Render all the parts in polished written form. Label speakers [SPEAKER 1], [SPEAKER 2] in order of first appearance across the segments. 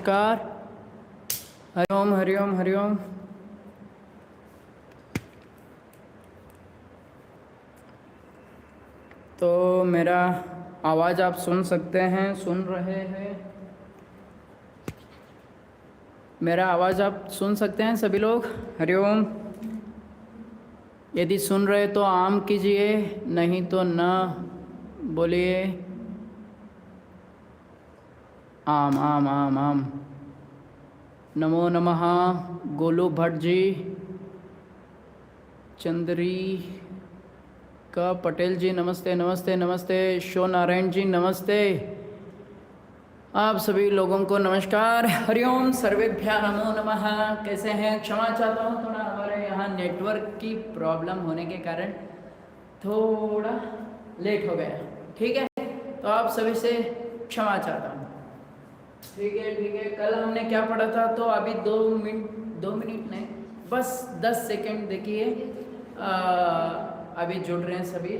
[SPEAKER 1] नमस्कार। हरिओम हरिओम हरिओम। तो मेरा आवाज़ आप सुन सकते हैं, सुन रहे हैं? मेरा आवाज़ आप सुन सकते हैं सभी लोग? हरिओम। यदि सुन रहे तो आम कीजिए, नहीं तो न बोलिए। आम आम आम आम। नमो नमः। गोलू भट्ट जी, चंद्री का पटेल जी, नमस्ते नमस्ते नमस्ते। शो नारायण जी, नमस्ते। आप सभी लोगों को नमस्कार। हरिओम सर्वेभ्यः नमो नमः। कैसे हैं? क्षमा चाहता हूँ, थोड़ा हमारे यहाँ नेटवर्क की प्रॉब्लम होने के कारण थोड़ा लेट हो गया। ठीक है, तो आप सभी से क्षमा चाहता हूँ। ठीक है ठीक है। कल हमने क्या पढ़ा था? तो अभी 2 मिनट नहीं, बस 10 सेकेंड देखिए। अभी जुड़ रहे हैं सभी,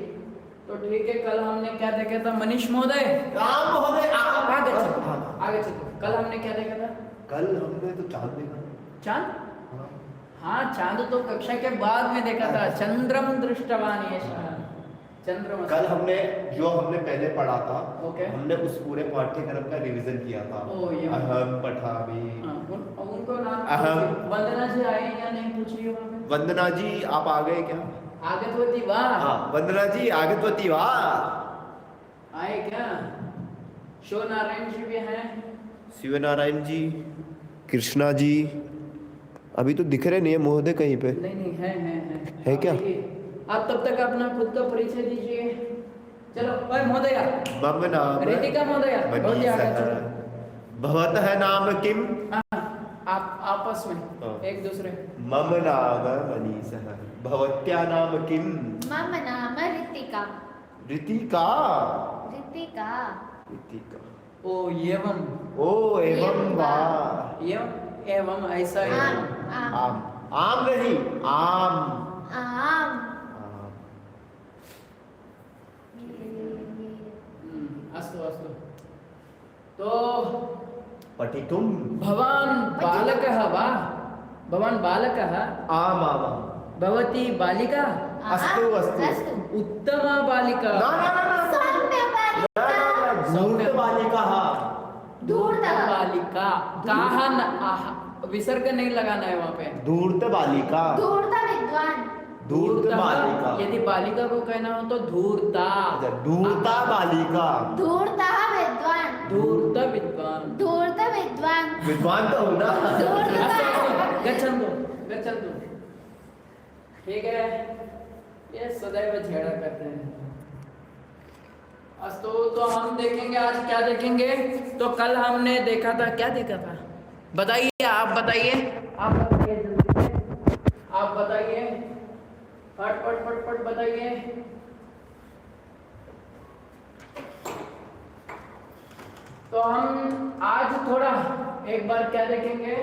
[SPEAKER 1] तो ठीक है। कल हमने क्या देखा था? मनीष महोदय,
[SPEAKER 2] राम महोदय
[SPEAKER 1] आगे चलो। कल हमने क्या देखा था?
[SPEAKER 2] कल हमने तो चांद देखा।
[SPEAKER 1] चांद? हाँ, चांद तो कक्षा के बाद में देखा था। चंद्रम दृष्टवान यशः। चंद्रमा।
[SPEAKER 2] कल हमने जो हमने पहले पढ़ा था,
[SPEAKER 1] ओके,
[SPEAKER 2] हमने उस पूरे पाठ्यक्रम का रिवीजन किया था। अहम पठामि।
[SPEAKER 1] उनको नाम
[SPEAKER 2] अहम।
[SPEAKER 1] वंदना जी आए या नहीं पूछिए वहाँ पे।
[SPEAKER 2] वंदना जी आप आ गए क्या?
[SPEAKER 1] आगतवती वाह।
[SPEAKER 2] हाँ, वंदना जी आगतवती वाह।
[SPEAKER 1] आए क्या? शो नारायण जी भी हैं।
[SPEAKER 2] शिव नारायण जी, कृष्णा जी अभी तो दिख रहे नहीं है महोदय कहीं पे।
[SPEAKER 1] नहीं नहीं,
[SPEAKER 2] है क्या?
[SPEAKER 1] आप तब तक अपना खुद का परिचय दीजिए। चलो, ओए महोदया।
[SPEAKER 2] मम नाम
[SPEAKER 1] रितिका महोदया,
[SPEAKER 2] मनीषः। भवतः नाम किम?
[SPEAKER 1] आप आपस में एक दूसरे।
[SPEAKER 2] मम नाम मनीषः। भवत्या नाम किम?
[SPEAKER 3] मम नाम ऋतिका।
[SPEAKER 2] ऋतिका।
[SPEAKER 3] ऋतिका।
[SPEAKER 2] ऋतिका।
[SPEAKER 1] ओ एवं।
[SPEAKER 2] ओ एवं वाह।
[SPEAKER 1] एवं ऐसा ही।
[SPEAKER 2] आम। आम नहीं, आम।
[SPEAKER 3] आम।
[SPEAKER 1] अस्तु अस्तु। तो
[SPEAKER 2] पठितुम।
[SPEAKER 1] भवान बालकः वा? भवान बालकः?
[SPEAKER 2] आम आम।
[SPEAKER 1] भवती बालिका?
[SPEAKER 2] अस्तु अस्तु।
[SPEAKER 1] उत्तमा बालिका?
[SPEAKER 2] ना ना ना ना।
[SPEAKER 3] सौम्य बालिका।
[SPEAKER 2] धूर्त बालिका।
[SPEAKER 3] धूर्त
[SPEAKER 1] बालिका। कहा न विसर्ग नहीं लगाना है वहाँ पे।
[SPEAKER 2] धूर्त बालिका।
[SPEAKER 3] धूर्त विद्वान।
[SPEAKER 2] धूर्त बालिका।
[SPEAKER 1] यदि बालिका को कहना हो तो धूर्ता।
[SPEAKER 2] धूर्ता बालिका।
[SPEAKER 3] धूर्ता विद्वान।
[SPEAKER 1] धूर्त विद्वान।
[SPEAKER 3] धूर्त विद्वान।
[SPEAKER 2] विद्वान तो होना।
[SPEAKER 1] गच्छन्तु। ठीक है, ये सदैव झेड़ा करते हैं। अस्तु, तो हम देखेंगे आज क्या देखेंगे। तो कल हमने देखा था, क्या देखा था? बताइए, आप बताइए जल्दी से। आप बताइए, फट बताइए। तो हम आज थोड़ा एक बार क्या देखेंगे?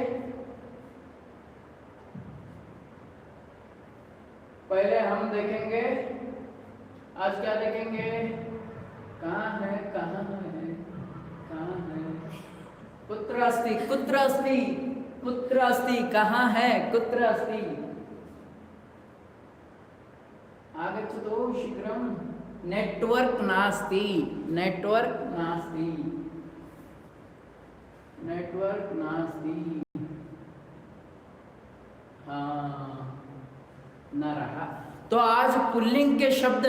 [SPEAKER 1] पहले हम देखेंगे, आज क्या देखेंगे? कहाँ है? कुत्र अस्ति? कहाँ है? कुत्र अस्ति? आगच्छतु शीघ्रं। नेटवर्क नास्ति। हाँ, न रहा। तो आज पुल्लिंग के शब्द,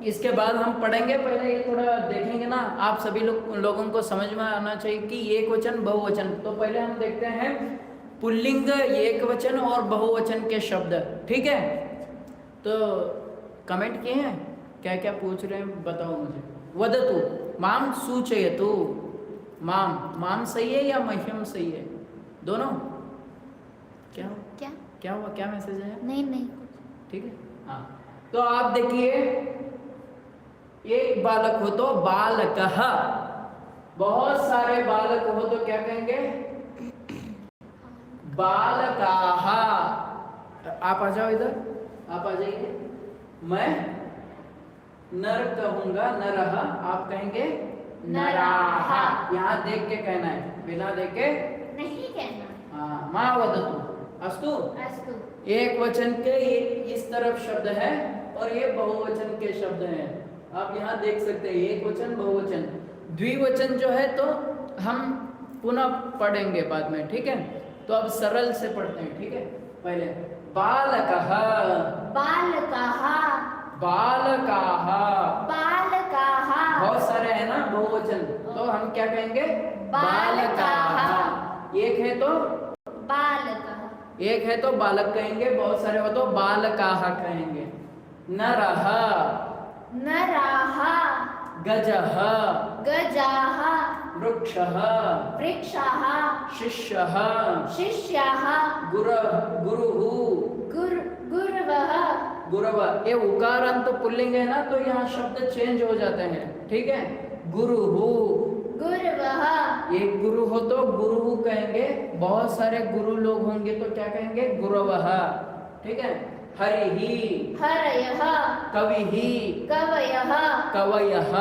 [SPEAKER 1] इसके बाद हम पढ़ेंगे। पहले ये थोड़ा देखेंगे ना, आप सभी लोगों को समझ में आना चाहिए कि एक वचन बहुवचन। तो पहले हम देखते हैं पुल्लिंग, एक वचन और बहुवचन के शब्द। ठीक है, तो कमेंट किए हैं, क्या क्या पूछ रहे हैं बताओ मुझे। वदतु माम सूचयतु। माम सही है या मह्यम सही है? दोनों? क्या हुआ? क्या मैसेज है?
[SPEAKER 3] नहीं।
[SPEAKER 1] ठीक है, हाँ। तो आप देखिए, एक बालक हो तो बालकः, बहुत सारे बालक हो तो क्या कहेंगे? बालकाः। आप आ जाओ इधर, आप आ जाइए। मैं नर कहूंगा, नरः। आप कहेंगे नराहा। यहाँ देख के कहना है, बिना देख के
[SPEAKER 3] नहीं कहना।
[SPEAKER 1] हाँ। माँ वदतु अस्तु।
[SPEAKER 3] अस्तु।
[SPEAKER 1] एक वचन के इस तरफ शब्द है और ये बहुवचन के शब्द हैं। आप यहाँ देख सकते हैं एक वचन बहुवचन। द्विवचन जो है तो हम पुनः पढ़ेंगे बाद में, ठीक है। तो अब सरल से पढ़ते हैं, ठीक है। पहले बालकः,
[SPEAKER 3] बालकाः,
[SPEAKER 1] बालकाः,
[SPEAKER 3] बालकाः।
[SPEAKER 1] बहुत सारे हैं ना बहुवचन, तो हम क्या कहेंगे?
[SPEAKER 3] बालकाः।
[SPEAKER 1] एक है तो
[SPEAKER 3] बालकः।
[SPEAKER 1] एक है तो बालक कहेंगे, बहुत सारे हो तो बालकाः कहेंगे। नरः,
[SPEAKER 3] नराः,
[SPEAKER 1] गजः,
[SPEAKER 3] गजाः,
[SPEAKER 1] वृक्षः,
[SPEAKER 3] वृक्षाः,
[SPEAKER 1] शिष्यः,
[SPEAKER 3] शिष्याः,
[SPEAKER 1] गुरुः,
[SPEAKER 3] गुरवः।
[SPEAKER 1] गुरव। ये उकारांत पुल्लिंग है ना, तो यहाँ शब्द चेंज हो जाते हैं, ठीक है। गुरुः,
[SPEAKER 3] गुरवः।
[SPEAKER 1] एक गुरु हो तो गुरु कहेंगे, बहुत सारे गुरु लोग होंगे तो क्या कहेंगे? गुरवः, ठीक है। हरिः,
[SPEAKER 3] हरयः,
[SPEAKER 1] कविः,
[SPEAKER 3] कवयः,
[SPEAKER 1] कवयः।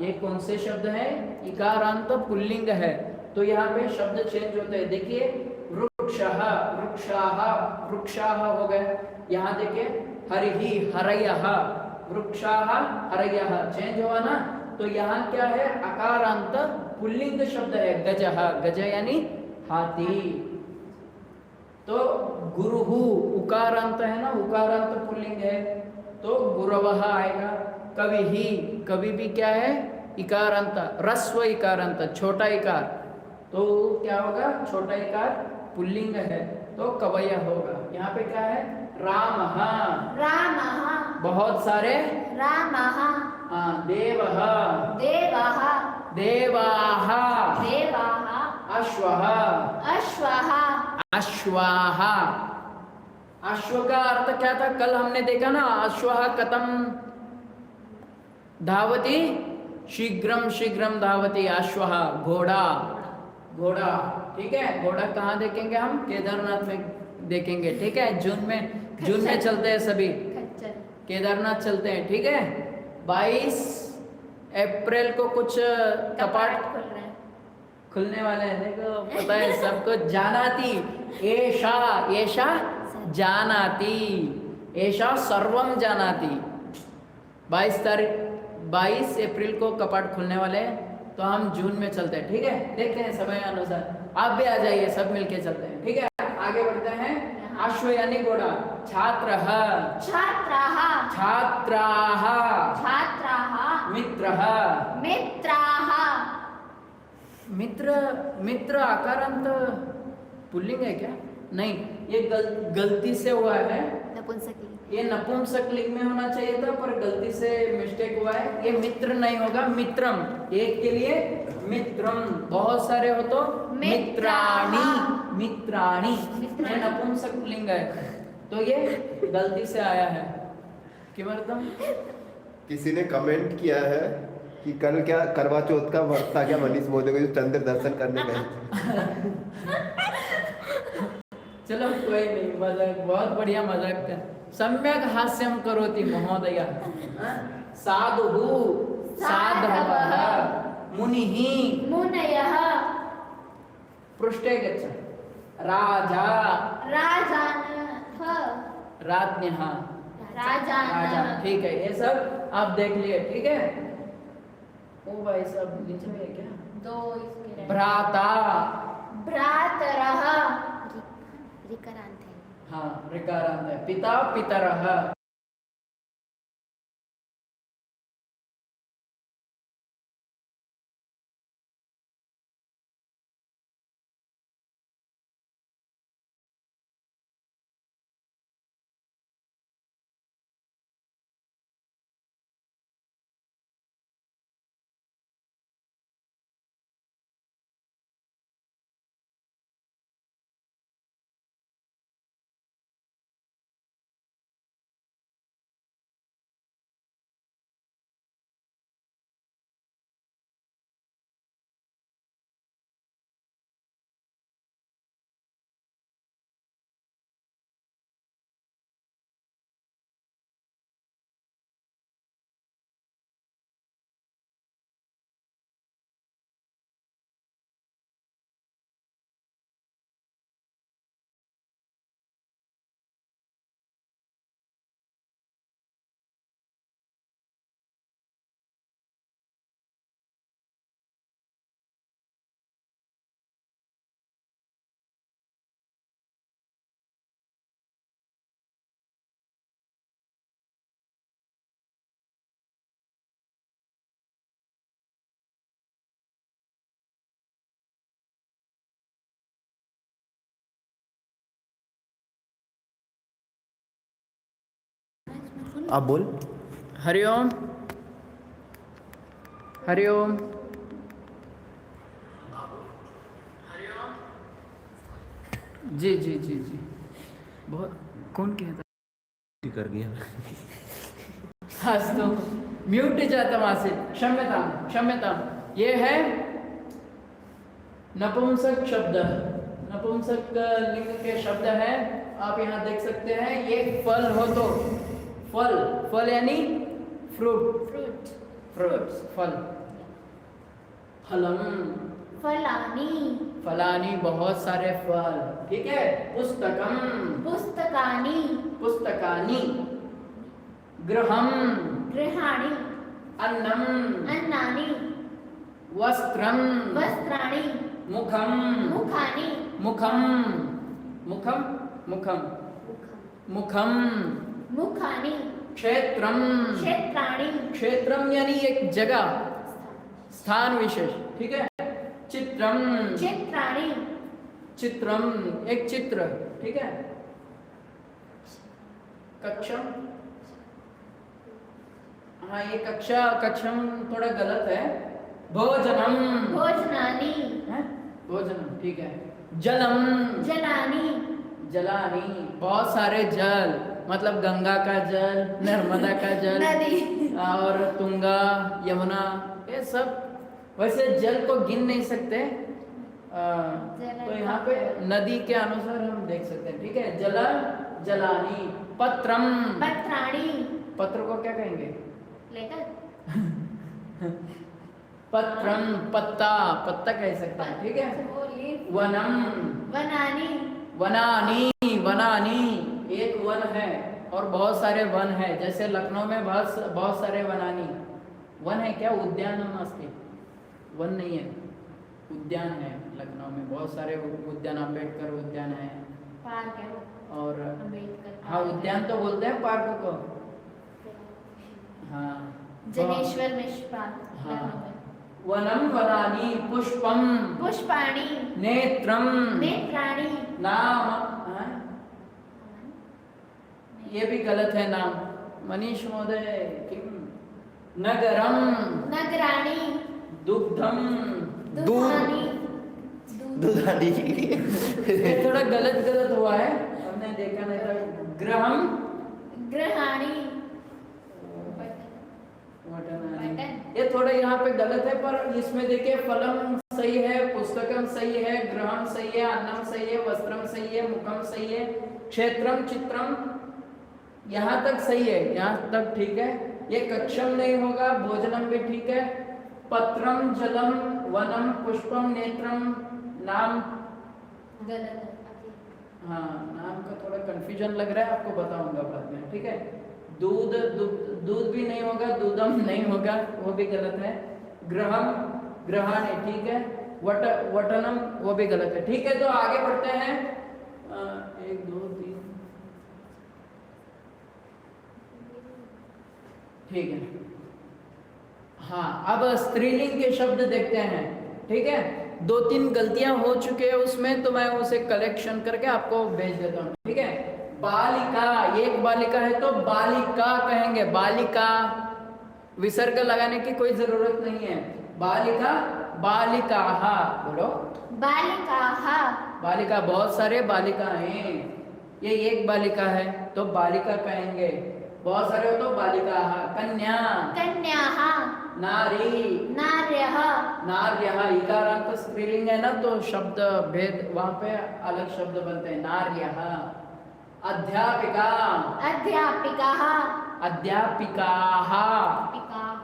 [SPEAKER 1] ये कौन से शब्द हैं? इकारांत पुल्लिंग है, तो यहाँ पे शब्द चेंज होते हैं। देखिए वृक्षः, वृक्षाः, वृक्षाः हो गए। यहाँ देखिए हरिः, हरयः, वृक्षाः, हरयः, चेंज हुआ ना। तो यहाँ क्या है? अकारांत पुल्लिंग शब्द है। गजः, गज यानी हाथी। तो गुरुः उकारांत है ना, उकारांत पुल्लिंग है, तो गुरवः आएगा। कविः, कवि भी क्या है? इकारांत, रस्व इकारांत, छोटा इकार, तो क्या होगा? छोटा इकार पुल्लिंग है, तो कवय होगा। यहाँ पे क्या है? रामः,
[SPEAKER 3] रामः,
[SPEAKER 1] बहुत सारे।
[SPEAKER 3] रामः,
[SPEAKER 1] हाँ। देवः,
[SPEAKER 3] देवः,
[SPEAKER 1] देवाः,
[SPEAKER 3] देवाः,
[SPEAKER 1] अश्वः,
[SPEAKER 3] अश्वः,
[SPEAKER 1] अश्वाः। अश्व का अर्थ क्या था? कल हमने देखा ना, अश्वः कथम धावति? शीघ्रम शीघ्रम धावति अश्वः, घोड़ा, घोड़ा, ठीक है। घोड़ा कहाँ देखेंगे हम? केदारनाथ में देखेंगे, ठीक है। जून में चलते हैं सभी,
[SPEAKER 3] खच्चर,
[SPEAKER 1] केदारनाथ चलते हैं, ठीक है। 22 अप्रैल को कुछ कपाट
[SPEAKER 3] खुल रहे हैं।
[SPEAKER 1] खुलने वाले हैं, देखो पता है सबको। जानाति एषा, एषा जानाति, एषा सर्वम जानाति। 22 अप्रैल को कपाट खुलने वाले हैं, तो हम जून में चलते हैं, ठीक है। देखते हैं समय अनुसार, आप भी आ जाइए, सब मिलके चलते हैं, ठीक है। आगे बढ़ते हैं। अश्व यानी घोड़ा। छात्रः,
[SPEAKER 3] छात्राः,
[SPEAKER 1] छात्राः,
[SPEAKER 3] छात्राः,
[SPEAKER 1] मित्रः,
[SPEAKER 3] मित्राः।
[SPEAKER 1] मित्र, मित्र आकारांत पुल्लिंग है क्या? नहीं, ये गलती से हुआ है।
[SPEAKER 3] नपुंसकलिंग।
[SPEAKER 1] ये नपुंसक लिंग में होना चाहिए था, पर गलती से मिस्टेक हुआ है। ये मित्र नहीं होगा, मित्रम। एक के लिए मित्रम, बहुत सारे हो तो मित्राणि, मित्राणि। ये नपुंसक लिंग है, तो ये गलती से आया है। किमर्थम?
[SPEAKER 2] किसी ने कमेंट किया है कि कल क्या करवा चौथ का व्रत था क्या मनीष मोदी को, जो चंद्र दर्शन करने गए?
[SPEAKER 1] चलो कोई नहीं, मजाक, बहुत बढ़िया मजाक कर। सम्यक हास्यम करोति महोदय। साधुः, साधवः, मुनिः,
[SPEAKER 3] मुनयः,
[SPEAKER 1] पृष्ठे गच्छ। राजा,
[SPEAKER 3] राजानः,
[SPEAKER 1] राज्ञः, राजा,
[SPEAKER 3] राजानः।
[SPEAKER 1] ठीक है। ये सब आप देख लिए, ठीक है। ओ भाई सब नीचे में है क्या?
[SPEAKER 3] दो इसके रहे।
[SPEAKER 1] भ्राता,
[SPEAKER 3] भ्रातरः,
[SPEAKER 4] रिकरांत है।
[SPEAKER 1] हाँ ऋकारांत है। पिता, पितरः।
[SPEAKER 2] आप बोल।
[SPEAKER 1] हरिओम हरिओम जी जी जी जी बहुत कौन कहता
[SPEAKER 2] कर गया।
[SPEAKER 1] अस्तु म्यूट जातमासीत् क्षम्यतां क्षम्यतां। ये है नपुंसक शब्द, नपुंसक लिंग के शब्द है। आप यहाँ देख सकते हैं। ये फल हो तो फल, फल यानी फ्रूट,
[SPEAKER 3] फ्रूट
[SPEAKER 1] फ्रूट्स, फल। फलम,
[SPEAKER 3] फलानी
[SPEAKER 1] फलानी बहुत सारे फल, ठीक है। पुस्तकम,
[SPEAKER 3] पुस्तकानि
[SPEAKER 1] पुस्तकानि। गृहम,
[SPEAKER 3] गृहाणि
[SPEAKER 1] अन्नम,
[SPEAKER 3] अन्नानि
[SPEAKER 1] वस्त्रम,
[SPEAKER 3] वस्त्राणि
[SPEAKER 1] मुखम,
[SPEAKER 3] मुखानि
[SPEAKER 1] मुखम, मुखम, मुखम, मुखम,
[SPEAKER 3] मुखानि
[SPEAKER 1] क्षेत्रम,
[SPEAKER 3] क्षेत्राणि
[SPEAKER 1] क्षेत्रम यानी एक जगह, स्थान विशेष, ठीक है। चित्रम,
[SPEAKER 3] चित्राणि
[SPEAKER 1] चित्रम एक चित्र, ठीक है। कक्षम, हाँ ये कक्षा, कक्षम थोड़ा गलत है। भोजनम,
[SPEAKER 3] भोजनानि
[SPEAKER 1] है? भोजनम, ठीक है। जलम,
[SPEAKER 3] जलानि
[SPEAKER 1] जलानी बहुत सारे जल, मतलब गंगा का जल, नर्मदा का जल
[SPEAKER 3] नदी
[SPEAKER 1] और तुंगा, यमुना, ये सब। वैसे जल को गिन नहीं सकते, तो यहाँ पे नदी के अनुसार हम देख सकते हैं, ठीक है। जल, जलानी। पत्रम,
[SPEAKER 3] पत्राणि
[SPEAKER 1] पत्र को क्या कहेंगे?
[SPEAKER 3] लेटर
[SPEAKER 1] पत्रम, पत्ता, पत्ता कह सकते हैं, ठीक है। वनम,
[SPEAKER 3] वनानि
[SPEAKER 1] वनानी, वनानी एक वन है और बहुत सारे वन है। जैसे लखनऊ में बहुत सारे वनानी वन है। क्या उद्यानम अस्ति? वन नहीं है, उद्यान है। लखनऊ में बहुत सारे उद्यान, अम्बेडकर उद्यान है।
[SPEAKER 3] पार्क है
[SPEAKER 1] और
[SPEAKER 3] अम्बेडकर
[SPEAKER 1] हाँ, उद्यान तो बोलते हैं पार्क को। हाँ,
[SPEAKER 3] जनेश्वर मिश्र पार्क
[SPEAKER 1] हाँ।
[SPEAKER 3] लखनऊ में।
[SPEAKER 1] वनम, वनानी। पुष्पम,
[SPEAKER 3] पुष्पाणि
[SPEAKER 1] नेत्रम,
[SPEAKER 3] नेत्राणि
[SPEAKER 1] नाम, हाँ? ये भी गलत है नाम। मनीष महोदय, किम? नगरम,
[SPEAKER 3] नगराणि
[SPEAKER 1] दुग्धम,
[SPEAKER 3] दुधानि
[SPEAKER 2] दूधानी।
[SPEAKER 1] ये थोड़ा गलत हुआ है, हमने देखा नहीं था। ग्रहम,
[SPEAKER 3] गृहाणि
[SPEAKER 1] वटनानि। ये थोड़ा यहाँ पे गलत है, पर इसमें देखिए फलम सही है, पुस्तकम सही है, ग्रहम सही है, अन्नम सही है, वस्त्रम सही है, मुखम सही है, क्षेत्रम, चित्रम यहाँ तक सही है, यहाँ तक ठीक है। ये कक्षम नहीं होगा, भोजनम भी ठीक है। पत्रम, जलम, वनम, पुष्पम, नेत्रम, नाम
[SPEAKER 3] गलत है।
[SPEAKER 1] हाँ, नाम का थोड़ा कंफ्यूजन लग रहा है, आपको बताऊंगा बाद में, ठीक है। दूध, दूध भी नहीं होगा, दूधम नहीं होगा, वो भी गलत है। ग्रहम, ग्रहाणी ठीक है। वटनम वो भी गलत है, ठीक है। तो आगे बढ़ते हैं। 1 2 3, ठीक है। हाँ, अब स्त्रीलिंग के शब्द देखते हैं, ठीक है। 2-3 गलतियां हो चुके हैं उसमें, तो मैं उसे कलेक्शन करके आपको भेज देता हूँ, ठीक है। बालिका, एक बालिका है तो बालिका कहेंगे। बालिका, विसर्ग लगाने की कोई जरूरत नहीं है। बालिका, बालिकाः बोलो।
[SPEAKER 3] बालिकाः
[SPEAKER 1] बालिका, बहुत सारे बालिका हैं। ये एक बालिका है तो बालिका कहेंगे, बहुत सारे हो तो बालिकाः। कन्या,
[SPEAKER 3] कन्याः
[SPEAKER 1] नारी,
[SPEAKER 3] नार्यः
[SPEAKER 1] नार्यः। इकारांत स्त्रीलिंग है ना, तो शब्द भेद वहां पे अलग शब्द बनते हैं। नार्यः। अध्यापिका,
[SPEAKER 3] अध्यापिकाः
[SPEAKER 1] अध्यापिकाः।
[SPEAKER 3] पिकाः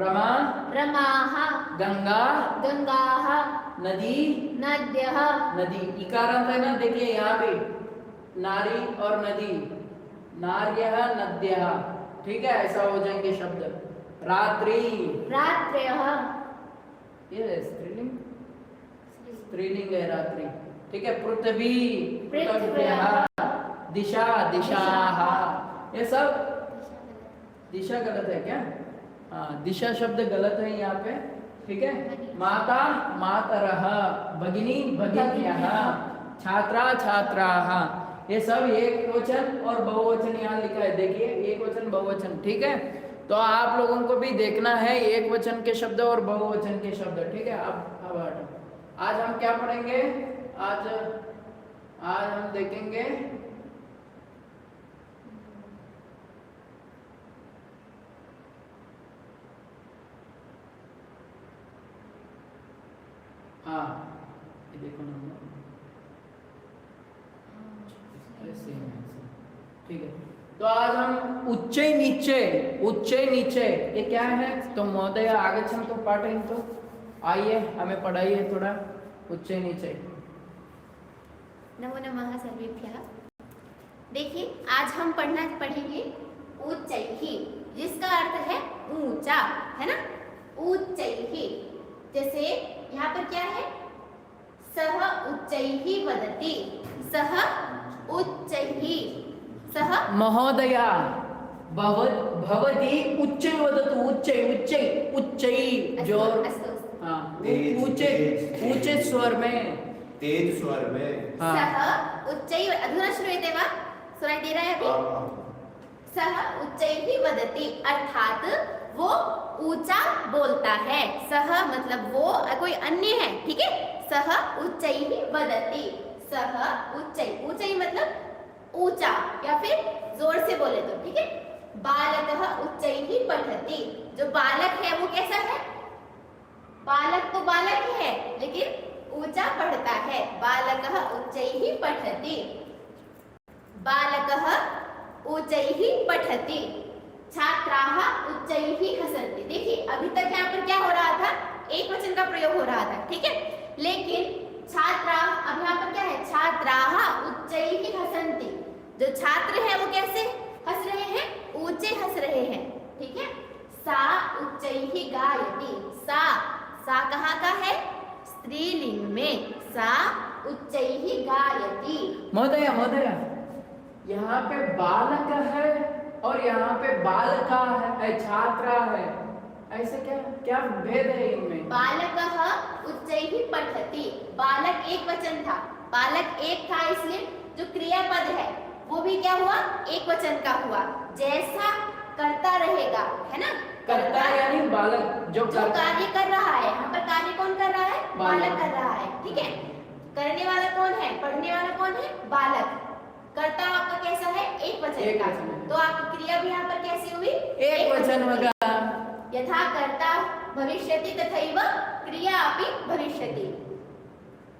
[SPEAKER 1] रमा,
[SPEAKER 3] रमाः
[SPEAKER 1] गंगा,
[SPEAKER 3] गंगाः
[SPEAKER 1] नदी,
[SPEAKER 3] नद्यः
[SPEAKER 1] नदी। इकारांत है ना, देखिए यहाँ पे नारी और नदी। नार्यः, नद्यः, ठीक है, ऐसा हो जाएंगे शब्द। रात्रि,
[SPEAKER 3] रात्र्यः
[SPEAKER 1] ये स्त्रीलिंग, स्त्रीलिंग है रात्रि, ठीक है। पृथ्वी, पृथ्व्यः। दिशा, दिशाः। ये सब दिशा गलत है क्या? हाँ, दिशा शब्द गलत है यहाँ पे, ठीक है। माता, मातरः। भगिनी, भगिन्यः। छात्रा, छात्राः। ये सब एक वचन और बहुवचन यहाँ लिखा है, देखिए एक वचन बहुवचन, ठीक है। तो आप लोगों को भी देखना है एक वचन के शब्द और बहुवचन के शब्द, ठीक है। अब हटो, आज हम क्या पढ़ेंगे, आज हम देखेंगे हाँ ये देखो ना, ऐसे ही, ठीक है। तो आज हम उच्चे नीचे ये क्या है, तो महोदय आगच्छन्तु पाठयन्तु, आइए हमें पढ़ाइए थोड़ा उच्चे नीचे।
[SPEAKER 4] नमो नमः सर्वेभ्यः। देखिए आज हम पढ़ेंगे ऊंचाई, जिसका अर्थ है ऊंचा, है ना। ऊंचाई, जैसे यहाँ पर क्या है, सह उच्चैः वदति, सह उच्चैः, सह
[SPEAKER 1] महोदया भवती उच्चै वदतु, उच्चै जोर,
[SPEAKER 4] अस्तु,
[SPEAKER 1] हाँ
[SPEAKER 2] तेज,
[SPEAKER 1] ऊंचे स्वर में,
[SPEAKER 2] तेज स्वर में,
[SPEAKER 1] हाँ।
[SPEAKER 4] सह उच्चैः, अधुना श्रूयते वा, सुनाई दे रहा है अभी? सह उच्चैः वदति अर्थात वो ऊंचा बोलता है। सह मतलब वो, कोई अन्य है, ठीक है। सह उच्चैः वदति, सह ऊंचाई मतलब ऊंचा, या फिर जोर से बोले तो, ठीक है। बालकः उच्चैः पठति, जो बालक है वो कैसा है, बालक तो बालक ही है लेकिन ऊंचा पढ़ता है। बालकः उच्चैः पठति, बालकः उच्चैः पठति, छात्राः उच्चैः हसन्ति। देखिए अभी तक यहाँ पर क्या हो रहा था, एक वचन का प्रयोग हो रहा था, ठीक है। लेकिन छात्रा, अब यहाँ पर क्या है, छात्राः उच्चैः हसन्ति, जो छात्र है वो कैसे हंस रहे हैं, ऊंचे हंस रहे हैं, ठीक है। सा उच्चैः गायति, सा कहाँ का है, स्त्रीलिंग में, सा उच्चैः गायति।
[SPEAKER 1] महोदया यहाँ पे बालक है और यहाँ पे बालका है, छात्रा है, ऐसे क्या भेद है इनमें?
[SPEAKER 4] बालकः उच्चैः पठति, बालक एक वचन था, बालक एक था, इसलिए जो क्रियापद है वो भी क्या हुआ, एक वचन का हुआ। जैसा करता रहेगा, है ना,
[SPEAKER 1] करता यानी बालक, जो
[SPEAKER 4] कार्य कर रहा है, यहाँ पर कार्य कौन कर रहा है, बालक कर रहा है, ठीक है। करने वाला कौन है, पढ़ने वाला कौन है, बालक। कर्ता आपका कैसा है, एक वचन का, तो आपकी क्रिया भी यहाँ पर कैसी हुई,
[SPEAKER 1] एक वचन होगा।
[SPEAKER 4] यथा कर्ता भविष्यति तथैव क्रिया अपि भविष्यति।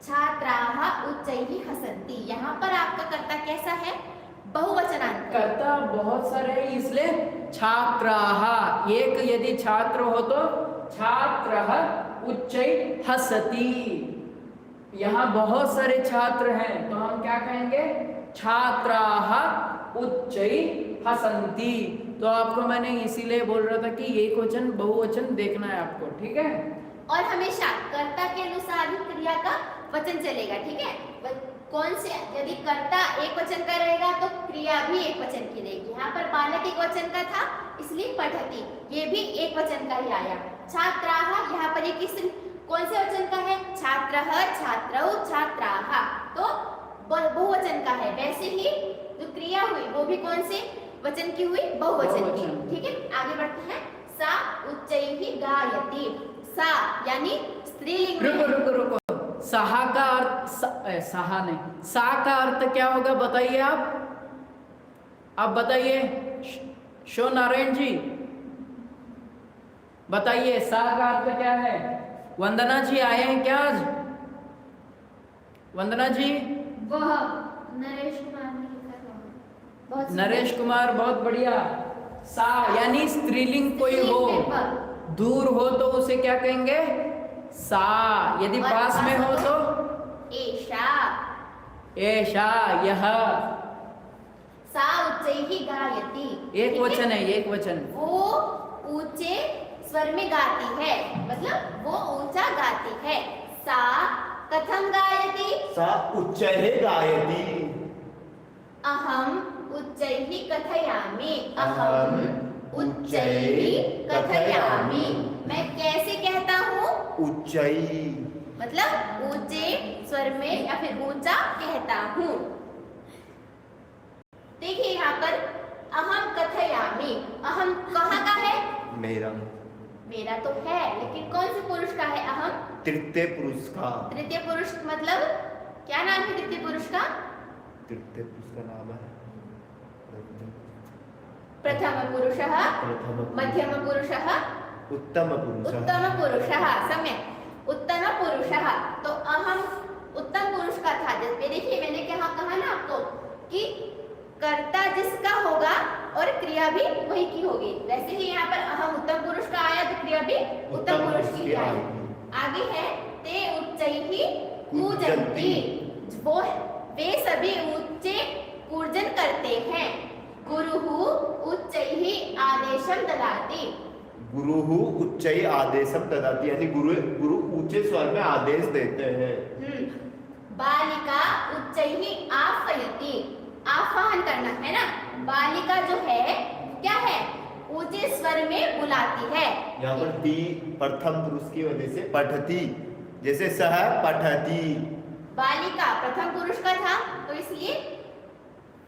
[SPEAKER 4] छात्राः उच्चैः हसन्ति, यहाँ पर आपका कर्ता कैसा है, बहुवचनांत, कर्ता
[SPEAKER 1] बहुत सारे हैं इसलिए छात्राः, एक यदि छात्र हो तो छात्रः उच्चैः हसति, यहाँ बहुत सारे छात्र हैं तो हम क्या कहेंगे, छात्राः उच्चैः हसन्ति। तो आपको मैंने इसीलिए बोल रहा था कि एक वचन बहुवचन देखना है आपको, ठीक है।
[SPEAKER 4] और हमेशा कर्ता के अनुसार ही क्रिया का वचन चलेगा, ठीक है। कौन से, यदि कर्ता एक वचन का रहेगा तो क्रिया भी एक वचन की रहेगी। यहाँ पर बालक एक वचन का था इसलिए पठति, ये भी एक वचन का ही आया। छात्राः, यहाँ पर ये किस, कौन से वचन का है, छात्रः, छात्रौ, छात्राः, तो बहुवचन का है। वैसे ही जो क्रिया हुई वो भी कौन से वचन की हुई, बहुवचन की, ठीक है। आगे बढ़ते हैं। सा उच्चैः गायति, सा यानी स्त्रीलिंग।
[SPEAKER 1] रुको, सहा का अर्थ, सहा नहीं, सा का अर्थ क्या होगा बताइए आप बताइए, शो नारायण जी बताइए, सा का अर्थ क्या है। वंदना जी आए हैं क्या आज, वंदना जी?
[SPEAKER 3] वह नरेश कुमार ने लिखा था।
[SPEAKER 1] नरेश कुमार, बहुत बढ़िया। सा यानी स्त्रीलिंग कोई हो, दूर हो तो उसे क्या कहेंगे, सा। यदि पास में हो तो
[SPEAKER 4] एषा,
[SPEAKER 1] एषा, यह।
[SPEAKER 4] सा उच्चैः गायति,
[SPEAKER 1] एक वचन है, एक वचन।
[SPEAKER 4] वो ऊंचे स्वर में गाती है, मतलब वो ऊंचा गाती है। सा कथम गायति,
[SPEAKER 2] सा उच्चैः गायति,
[SPEAKER 4] अहम उच्चैः कथयामि,
[SPEAKER 2] अहम उच्चैः कथयामि,
[SPEAKER 4] मैं कैसे कहता हूँ,
[SPEAKER 2] उच्चैः
[SPEAKER 4] मतलब ऊंचे स्वर में या फिर ऊंचा कहता हूँ। देखिए यहाँ पर अहम कथयामि, अहम कहाँ का है?
[SPEAKER 2] मेरा
[SPEAKER 4] मेरा तो है, लेकिन कौन से पुरुष का है अहम?
[SPEAKER 2] तृतीय पुरुष का।
[SPEAKER 4] तृतीय पुरुष मतलब क्या नाम है तृतीय पुरुष का?
[SPEAKER 2] तृतीय पुरुष का नाम है
[SPEAKER 4] प्रथम पुरुषः, मध्यम पुरुषः,
[SPEAKER 2] उत्तम पुरुष।
[SPEAKER 4] उत्तम पुरुषः, सम्यक, उत्तम पुरुषः। तो अहम उत्तम पुरुष का था। जैसे देखिए मैंने क्या कहा ना आपको कि कर्ता जिसका होगा और क्रिया भी वही की होगी, वैसे ही यहाँ पर अहम उत्तम पुरुष का आया तो क्रिया भी उत्तम पुरुष की आई। आगे है ते उच्चैहि कूजन्ति, वो वे सभी ऊंचे कूर्जन करते हैं। गुरुहु उच्चैहि आदेशम ददाति,
[SPEAKER 2] गुरुहु उच्चैः आदेशम ददाति, यानी गुरु ऊंचे स्वर में आदेश देते हैं।
[SPEAKER 4] बालिका उच्चैहि आह्वयति, आह्वान करना है ना। बालिका जो है क्या है? ऊंचे स्वर में बुलाती है।
[SPEAKER 2] यहाँ पर टी प्रथम पुरुष की वजह से पठती, जैसे सह पठती।
[SPEAKER 4] बालिका प्रथम पुरुष का था तो इसलिए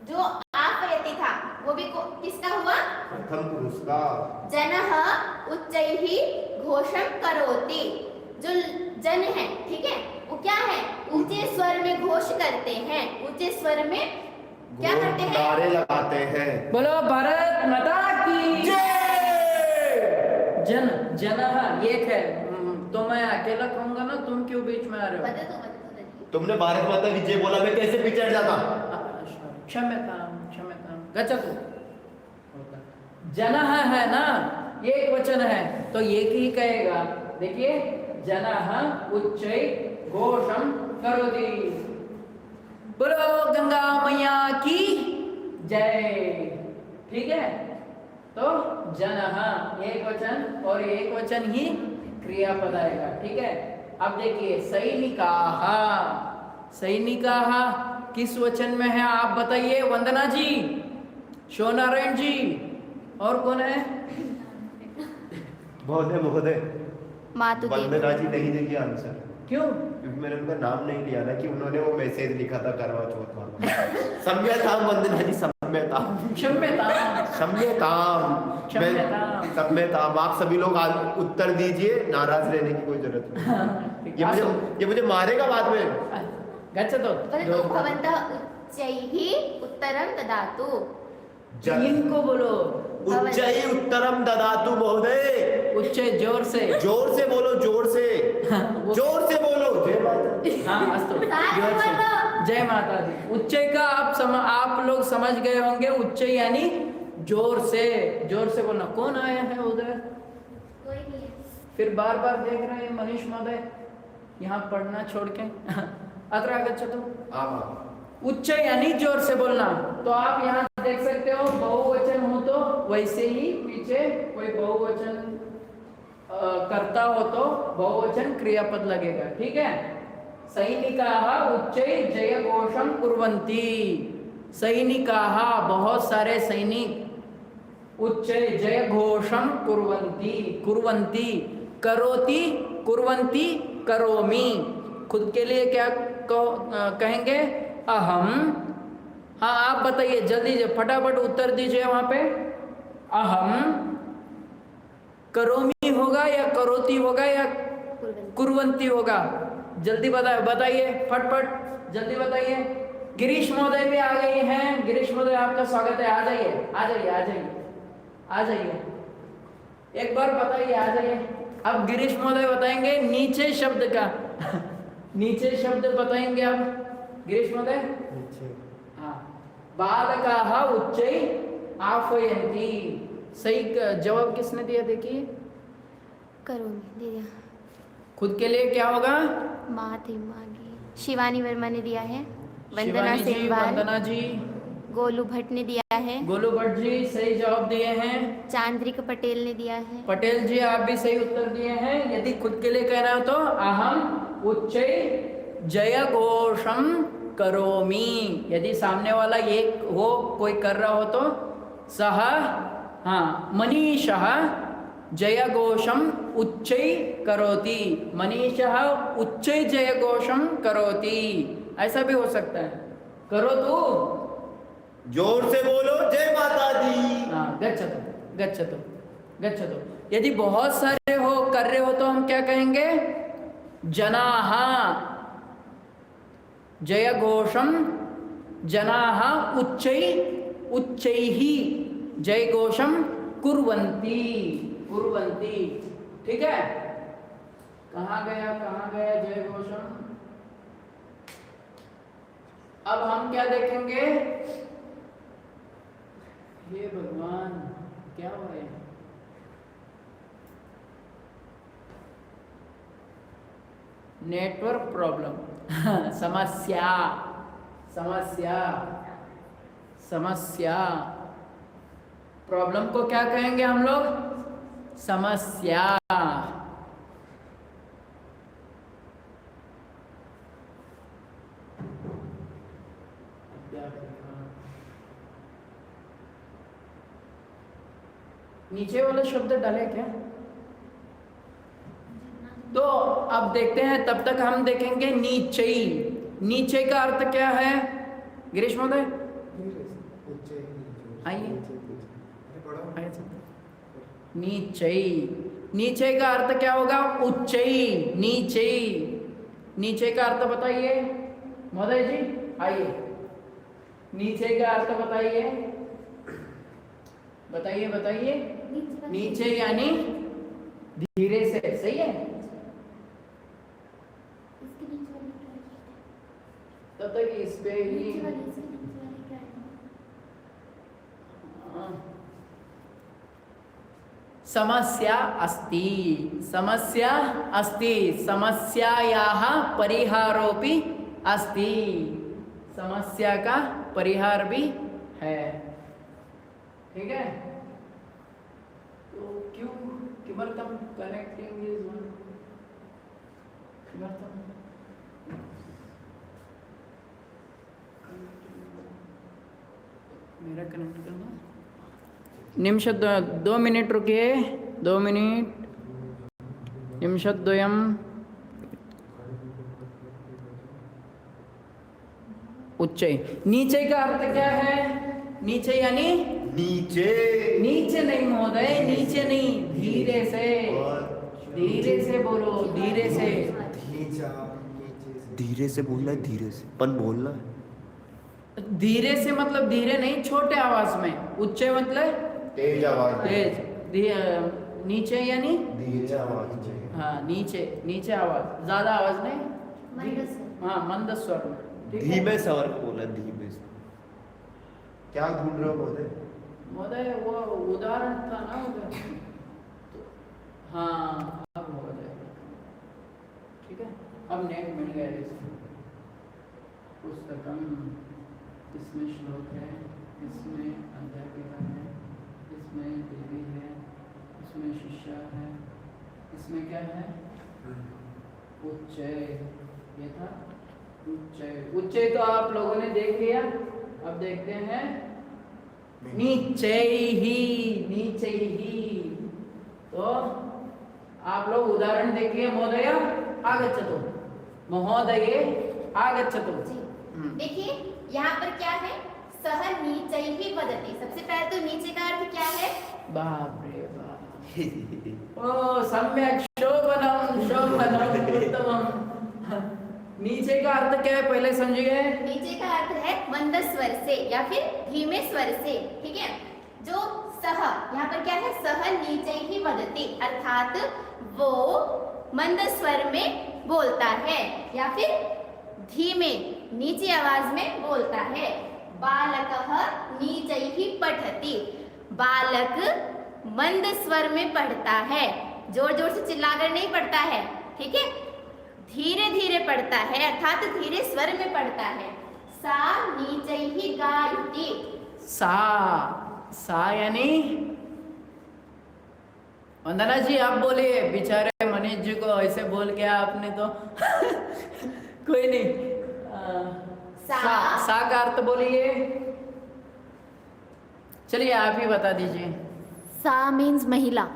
[SPEAKER 4] जो आह्वयति था वो भी किसका हुआ?
[SPEAKER 2] प्रथम पुरुष का।
[SPEAKER 4] जनः उच्चैहि घोषं करोति, जो जन है ठीक है वो क्या है? ऊंचे स्वर में घोष करते हैं, ऊंचे स्वर में क्या करते हैं?
[SPEAKER 2] नारे लगाते हैं।
[SPEAKER 1] बोलो भारत माता की
[SPEAKER 2] जय।
[SPEAKER 1] जन एक है तो मैं अकेला कहूंगा ना, तुम क्यों बीच में आ रहे हो?
[SPEAKER 4] बता दो दीजिए।
[SPEAKER 2] तुमने भारत माता की जय बोला, मैं कैसे पिछड़ जाता?
[SPEAKER 1] क्षम्यताम गच्छतु। जनः है ना, एक वचन है तो एक ही कहेगा। देखिए जनः उच्चै घोषम करोति। बोलो गंगा मैया की जय। ठीक है, तो जनः एक वचन और एक वचन ही क्रियापद आएगा। ठीक है, अब देखिए सैनिकाः, सैनिकाः किस वचन में है आप बताइए? वंदना जी, शोनारायण जी, और कौन है?
[SPEAKER 2] महोदय
[SPEAKER 4] मातुदेव।
[SPEAKER 2] वंदना जी नहीं देगी आंसर।
[SPEAKER 1] क्यों?
[SPEAKER 2] क्योंकि मैंने उनका नाम नहीं लिया ना, कि उन्होंने वो मैसेज लिखा था करवा चौथ वाला। सम्यताम वंदना जी, सम्यताम
[SPEAKER 1] क्षम्यताम
[SPEAKER 2] सम्यताम
[SPEAKER 1] क्षम्यताम।
[SPEAKER 2] सम्यताम। आप सभी लोग आज उत्तर दीजिए, नाराज रहने की कोई जरूरत नहीं। ये मुझे मारेगा बाद में।
[SPEAKER 1] गच्छतु।
[SPEAKER 4] परन्तु भवन्तः उच्चैः उत्तरं ददातु।
[SPEAKER 1] इनको बोलो
[SPEAKER 2] उच्चैः उत्तरम ददातु महोदय।
[SPEAKER 1] उच्च जोर से
[SPEAKER 2] बोलो, जोर से बोलो। जय माता दी।
[SPEAKER 1] हाँ अस्तु, जोर से जय माता दी। उच्च का आप लोग समझ गए होंगे। उच्च यानी जोर से बोलना। कौन आया है उधर?
[SPEAKER 4] कोई नहीं है।
[SPEAKER 1] फिर बार बार देख रहे हैं मनीष महोदय यहाँ पढ़ना छोड़ के। अत्र आगच्छतु। उच्च यानी जोर से बोलना। तो आप यहाँ देख सकते हो बहुवचन हो तो वैसे ही पीछे कोई बहुवचन करता हो तो बहुवचन क्रियापद लगेगा। ठीक है, सैनिकाः उच्चै जयघोषं कुर्वन्ति। सैनिकाः बहुत सारे सैनिक उच्चै जयघोषं कुर्वन्ति करोति कुर्वन्ति करोमि। खुद के लिए क्या कहेंगे? अहम। हाँ आप बताइए जल्दी से, फटाफट उत्तर दीजिए वहां पे। अहम करोमि होगा या करोति होगा या कुर्वन्ति होगा? जल्दी बताइए फटफट जल्दी बताइए। गिरीश महोदय भी आ गए हैं। गिरीश महोदय आपका स्वागत है। आ जाइए एक बार बताइए, आ जाइए। अब गिरीश महोदय बताएंगे नीचे शब्द का। नीचे शब्द बताएंगे अब गिरीश महोदय। हाँ, बालकाः उच्चै आह्वयन्ति। सही जवाब किसने दिया? देखिए
[SPEAKER 3] करोमि दिया।
[SPEAKER 1] खुद के लिए क्या होगा?
[SPEAKER 3] माँ शिवानी वर्मा ने दिया है। वंदना
[SPEAKER 1] शिवानी जी,
[SPEAKER 3] सेमवाल,
[SPEAKER 1] वंदना जी,
[SPEAKER 3] गोलू भट्ट ने दिया है।
[SPEAKER 1] गोलू भट्ट जी सही जवाब दिए हैं।
[SPEAKER 3] चांद्रिक पटेल ने दिया है।
[SPEAKER 1] पटेल जी आप भी सही उत्तर दिए हैं। यदि खुद के लिए कहना हो तो अहम उच्चै जयघोषं करोमि। यदि सामने वाला एक हो, कोई कर रहा हो तो सह, हाँ, मनीषः जयघोषं उच्चै करोति। मनीषः उच्चै जयघोषं करोति, ऐसा भी हो सकता है। करो तो
[SPEAKER 2] जोर से बोलो जय माता दी।
[SPEAKER 1] हाँ, गच्छतु गच्छतु गच्छतु। यदि बहुत सारे हो कर रहे हो तो हम क्या कहेंगे? जनाः जय घोषम, जनाः उच्चैः जय घोषम कुर्वन्ति कुर्वन्ति। ठीक है, कहाँ गया जय घोषम? अब हम क्या देखेंगे? हे भगवान, क्या हो रहा है? नेटवर्क प्रॉब्लम समस्या समस्या समस्या। प्रॉब्लम को क्या कहेंगे हम लोग? समस्या। नीचे वाला शब्द डाले क्या? तो अब देखते हैं, तब तक हम देखेंगे नीचे। नीचे का अर्थ क्या है गिरीश महोदय? आइए नीचे। नीचे का अर्थ क्या होगा? उच्च। नीचे, नीचे का अर्थ बताइए महोदय जी, आइए। नीचे का अर्थ बताइए, बताइए बताइए। नीचे यानी धीरे से, सही है?
[SPEAKER 3] इसके नीचे वाली क्या है?
[SPEAKER 1] तब तक इस पे ही
[SPEAKER 3] इसके नीचे वाली क्या है?
[SPEAKER 1] समस्या अस्ति, समस्या अस्ति, समस्यायाः परिहारोपि अस्ति। समस्या का परिहार भी है। ठीक है, तो क्यों किमर्थम कनेक्टिंग इज वन? किमर्थम? मेरा कनेक्ट करना। निमिष 2 मिनट रुकिए, 2 मिनट, निमिषद्वयम्। उच्च। नीचे का अर्थ क्या है? नीचे यानी
[SPEAKER 2] नीचे।
[SPEAKER 1] नीचे नहीं महोदय, नीचे नहीं, धीरे से, धीरे से बोलो, धीरे से।
[SPEAKER 2] धीरे से बोलना है, धीरे से पन बोलना है।
[SPEAKER 1] धीरे से मतलब धीरे नहीं, छोटे आवाज में। उच्च मतलब
[SPEAKER 2] तेज आवाज में।
[SPEAKER 1] तेज। नीचे यानी
[SPEAKER 2] धीरे आवाज चाहिए।
[SPEAKER 1] हाँ, नीचे, नीचे आवाज, ज्यादा आवाज नहीं।
[SPEAKER 3] मंद स्वर।
[SPEAKER 1] हाँ, मंद स्वर में। ठीक है?
[SPEAKER 2] धीमे स्वर बोला, धीमे से। क्या ढूंढ रहे हो महोदय?
[SPEAKER 1] महोदय वो उदाहरण था ना उधर। हाँ, अब हो जाएगा। ठीक है, अब नेट मिल गया इसे। पुस्तकम, इसमें श्लोक है, इसमें अध्यापिका है, इसमें देवी है, इसमें शिष्या है, इसमें क्या है? उच्चय। ये था उच्चय। उच्चय तो आप लोगों ने देख लिया। अब देखते हैं नीचे ही, नीचे ही। तो आप लोग उदाहरण देखिए। महोदय आगच्छतु, महोदय आगच्छतु।
[SPEAKER 4] देखिए यहाँ पर क्या है? सह नीचे ही वदति। सबसे पहले तो नीचे का अर्थ क्या है?
[SPEAKER 1] बाप रे बाप। ओ सम्यक, शोभनम शोभनम उत्तमम। नीचे का अर्थ क्या है पहले समझिए।
[SPEAKER 4] नीचे का अर्थ है मंद स्वर से या फिर धीमे स्वर से। ठीक है, जो सह, यहाँ पर क्या है? सह नीचे ही वदति, अर्थात वो मंद स्वर में बोलता है या फिर धीमे नीचे आवाज में बोलता है। बालकः नीचे ही पठति। बालक मंद स्वर में पढ़ता है, जोर जोर से चिल्लाकर नहीं पढ़ता है। ठीक है, धीरे धीरे पढ़ता है, अर्थात धीरे स्वर में पढ़ता है। सा नीचे ही गायति।
[SPEAKER 1] सा यानी वंदना जी आप बोलिए। बेचारे मनीष जी को ऐसे बोल के आपने तो कोई नहीं। सा का अर्थ बोलिए। चलिए आप ही बता दीजिए।
[SPEAKER 3] सा मीन्स महिला।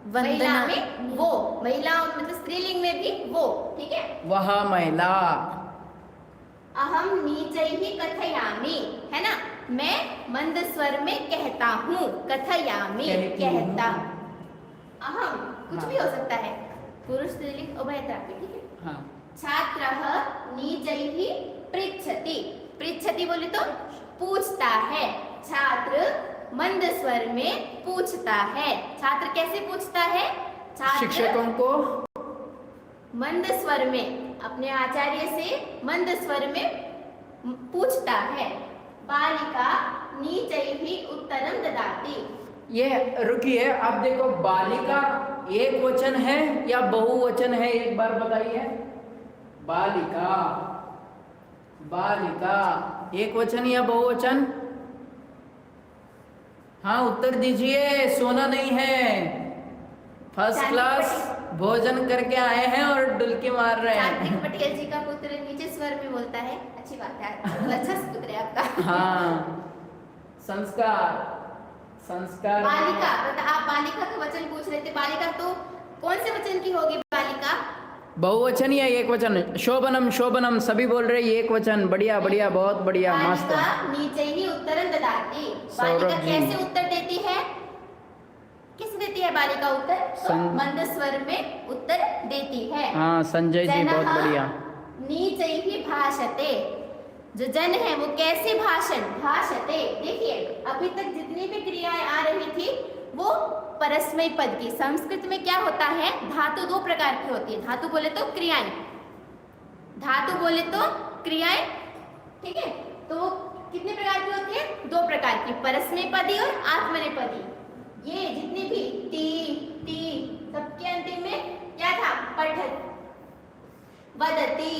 [SPEAKER 4] महिला
[SPEAKER 3] वंदना
[SPEAKER 4] में वो, महिला मतलब स्त्रीलिंग में भी वो। ठीक है,
[SPEAKER 1] वह महिला।
[SPEAKER 4] अहम नीचैः कथयामि, है ना, मैं मंद स्वर में कहता हूँ, कथयामि कहता। अहम कुछ भी हो सकता है, पुरुष स्त्रीलिंग उभयता पे, ठीक है।
[SPEAKER 1] हाँ
[SPEAKER 4] छात्रः नीचैः पृच्छति, पृच्छति बोले तो पूछता है, छात्र मंद स्वर में पूछता है। छात्र कैसे पूछता है? छात्र
[SPEAKER 1] शिक्षकों को
[SPEAKER 4] मंद स्वर में अपने आचार्य से मंद स्वर में पूछता है। बालिका नीचैः उत्तरम ददाति।
[SPEAKER 1] ये रुकिए, आप देखो बालिका एक वचन है या बहुवचन है, एक बार बताइए। बालिका, बालिका एक वचन या बहुवचन? हाँ उत्तर दीजिए, सोना नहीं है। फर्स्ट क्लास भोजन करके आए हैं और डुलकी मार रहे
[SPEAKER 4] चांद्रिक
[SPEAKER 1] हैं।
[SPEAKER 4] पटेल जी का पुत्र नीचे स्वर में बोलता है, अच्छी बात है, अच्छा पुत्र है आपका।
[SPEAKER 1] हाँ संस्कार, संस्कार।
[SPEAKER 4] बालिका, आप बालिका का वचन पूछ रहे थे, बालिका तो कौन से वचन की होगी बालिका?
[SPEAKER 1] बहुवचन या एक वचन? शोभनम, शोभनम सभी बोल रहे एक वचन। बढ़िया बढ़िया, बहुत बढ़िया, मस्त।
[SPEAKER 4] बालिका नीचैः उत्तरम ददाति। बालिका कैसे उत्तर देती है? किस देती है बालिका उत्तर? मंद स्वर में उत्तर देती है।
[SPEAKER 1] हाँ संजय जी बहुत बढ़िया।
[SPEAKER 4] नीचैः भाषते, जो जन है वो कैसे भाषते। देखिए अभी तक जितनी भी क्रियाएं आ रही थी वो परस्मय पद की। संस्कृत में क्या होता है, धातु दो प्रकार की होती है। धातु बोले तो क्रियाएं, धातु बोले तो क्रियाएं, ठीक है। तो कितने प्रकार की होती है? दो प्रकार की, परस्मैपदी और आत्मनेपदी। ये जितनी भी ती सबके अंतिम में क्या था? पठत, वदति,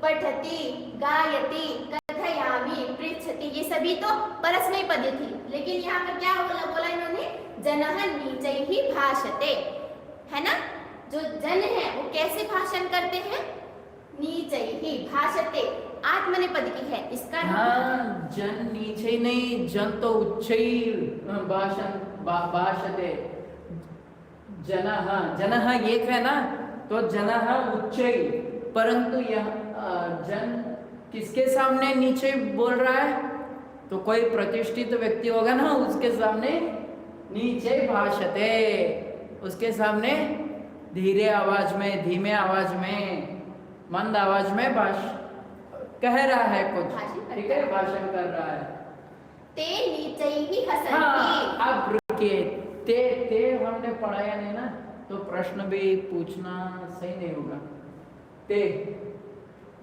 [SPEAKER 4] पठति, गायति, कथयामि, पृच्छति, ये सभी तो परस्मैपदी थी। लेकिन यहाँ पर क्या बोला इन्होंने? जनः नीचैः भाषते, है ना। जो जन है वो कैसे भाषण करते हैं? नीचैः भाषते, आत्मनेपद की है इसका।
[SPEAKER 1] हाँ जन नीचे नहीं, जन तो उच्च भाषण भाषते। जनः, जनः एक है ना, तो जनः उच्च, परंतु यह जन किसके सामने नीचे बोल रहा है? तो कोई प्रतिष्ठित व्यक्ति होगा ना, उसके सामने नीचे भाषते, उसके सामने धीरे आवाज में, धीमे आवाज में, मंद आवाज में कह रहा है कुछ, ठीक है, भाषण कर रहा है।
[SPEAKER 4] ते नीचैः हसन्ति।
[SPEAKER 1] हाँ अब रुकिए, ते हमने पढ़ाया नहीं ना, तो प्रश्न भी पूछना सही नहीं होगा। ते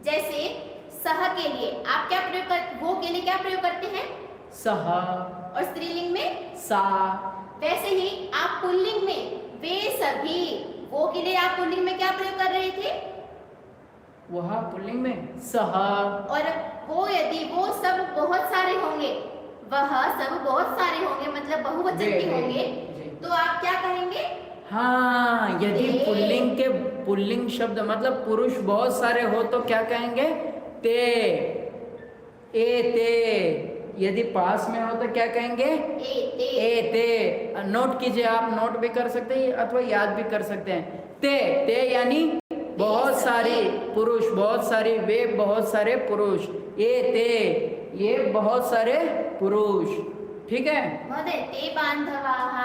[SPEAKER 4] जैसे सह के लिए आप क्या प्रयोग करते, वो के लिए क्या प्रयोग करते हैं?
[SPEAKER 1] सह।
[SPEAKER 4] और स्त्रीलिंग में
[SPEAKER 1] सा।
[SPEAKER 4] वैसे ही आप पुल्लिंग में वे सभी, वो के लिए आप पुल्लिंग में क्या प्रयोग कर रहे थे?
[SPEAKER 1] वह पुल्लिंग में सह।
[SPEAKER 4] और वो यदि वो सब बहुत सारे होंगे, वह सब बहुत सारे होंगे मतलब बहुवचन के होंगे, तो आप क्या कहेंगे?
[SPEAKER 1] हाँ यदि पुल्लिंग के, पुल्लिंग शब्द मतलब पुरुष बहुत सारे हो तो क्या कहेंगे? ते, ए ते। यदि पास में हो तो क्या कहेंगे? ए ते। नोट कीजिए, आप नोट भी कर सकते हैं अथवा याद भी कर सकते हैं। ते यानी बहुत सारे पुरुष, बहुत सारे, वे बहुत सारे पुरुष, ए ते ये बहुत सारे पुरुष, ठीक है।
[SPEAKER 4] महोदय ते बांधवाः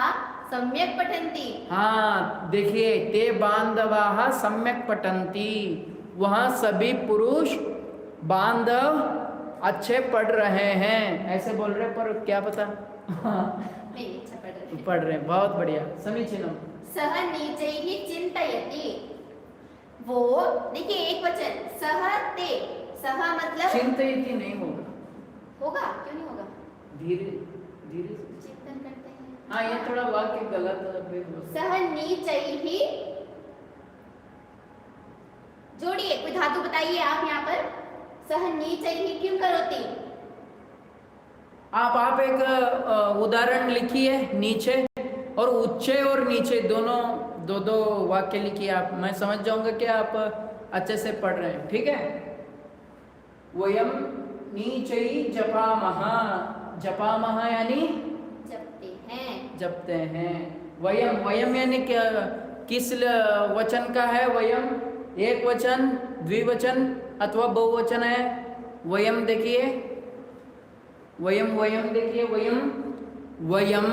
[SPEAKER 4] सम्यक पठन्ति।
[SPEAKER 1] हाँ देखिए, ते बांधवाः सम्यक पठन्ति, वहाँ सभी पुरुष बांधव अच्छे पढ़ रहे हैं, ऐसे बोल रहे, पर क्या पता
[SPEAKER 4] नहीं अच्छा
[SPEAKER 1] पढ़ रहे, बहुत बढ़िया, समीचीनम।
[SPEAKER 4] सह नीचैः चिन्तयति, वो देखिए एक वचन सह ते, सह मतलब
[SPEAKER 1] चिंतयति नहीं होगा,
[SPEAKER 4] होगा क्यों नहीं होगा?
[SPEAKER 1] धीरे धीरे
[SPEAKER 4] चिंतन करते हैं।
[SPEAKER 1] हाँ ये थोड़ा वाक्य गलत है।
[SPEAKER 4] सह नीचैः, जोड़िए, कोई धातु बताइए आप यहाँ पर। सह नीचैः किम करोति?
[SPEAKER 1] आप एक उदाहरण लिखिए, नीचे और उच्चे और नीचे दोनों दो वाक्य लिखिए आप, मैं समझ जाऊंगा कि आप अच्छे से पढ़ रहे हैं, ठीक है। वयम नीचैः जपामः, जपामः यानी जपते हैं। वयम यानी क्या, किस वचन का है वयम? एक वचन, द्विवचन अथवा बहुवचन है? वयम देखिए, वयम वयम देखिए, वयम वयम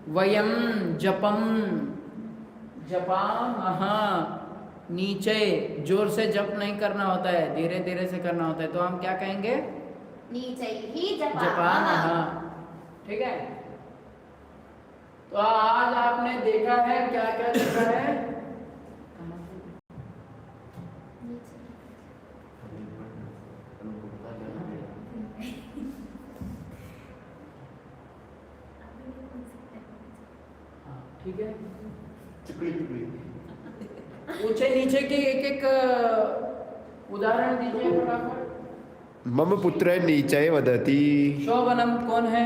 [SPEAKER 1] वयम जपम जपामः। नीचे जोर से जप नहीं करना होता है, धीरे धीरे से करना होता है, तो हम क्या कहेंगे?
[SPEAKER 4] नीचैः जपामः।
[SPEAKER 1] जपामः। ठीक है। तो आज आपने देखा है, क्या क्या देखा है? हाँ, ठीक है। ऊंचे नीचे के एक एक उदाहरण दीजिए फटाफट।
[SPEAKER 2] मम पुत्र नीचय वदति
[SPEAKER 1] शोभनम कौन है?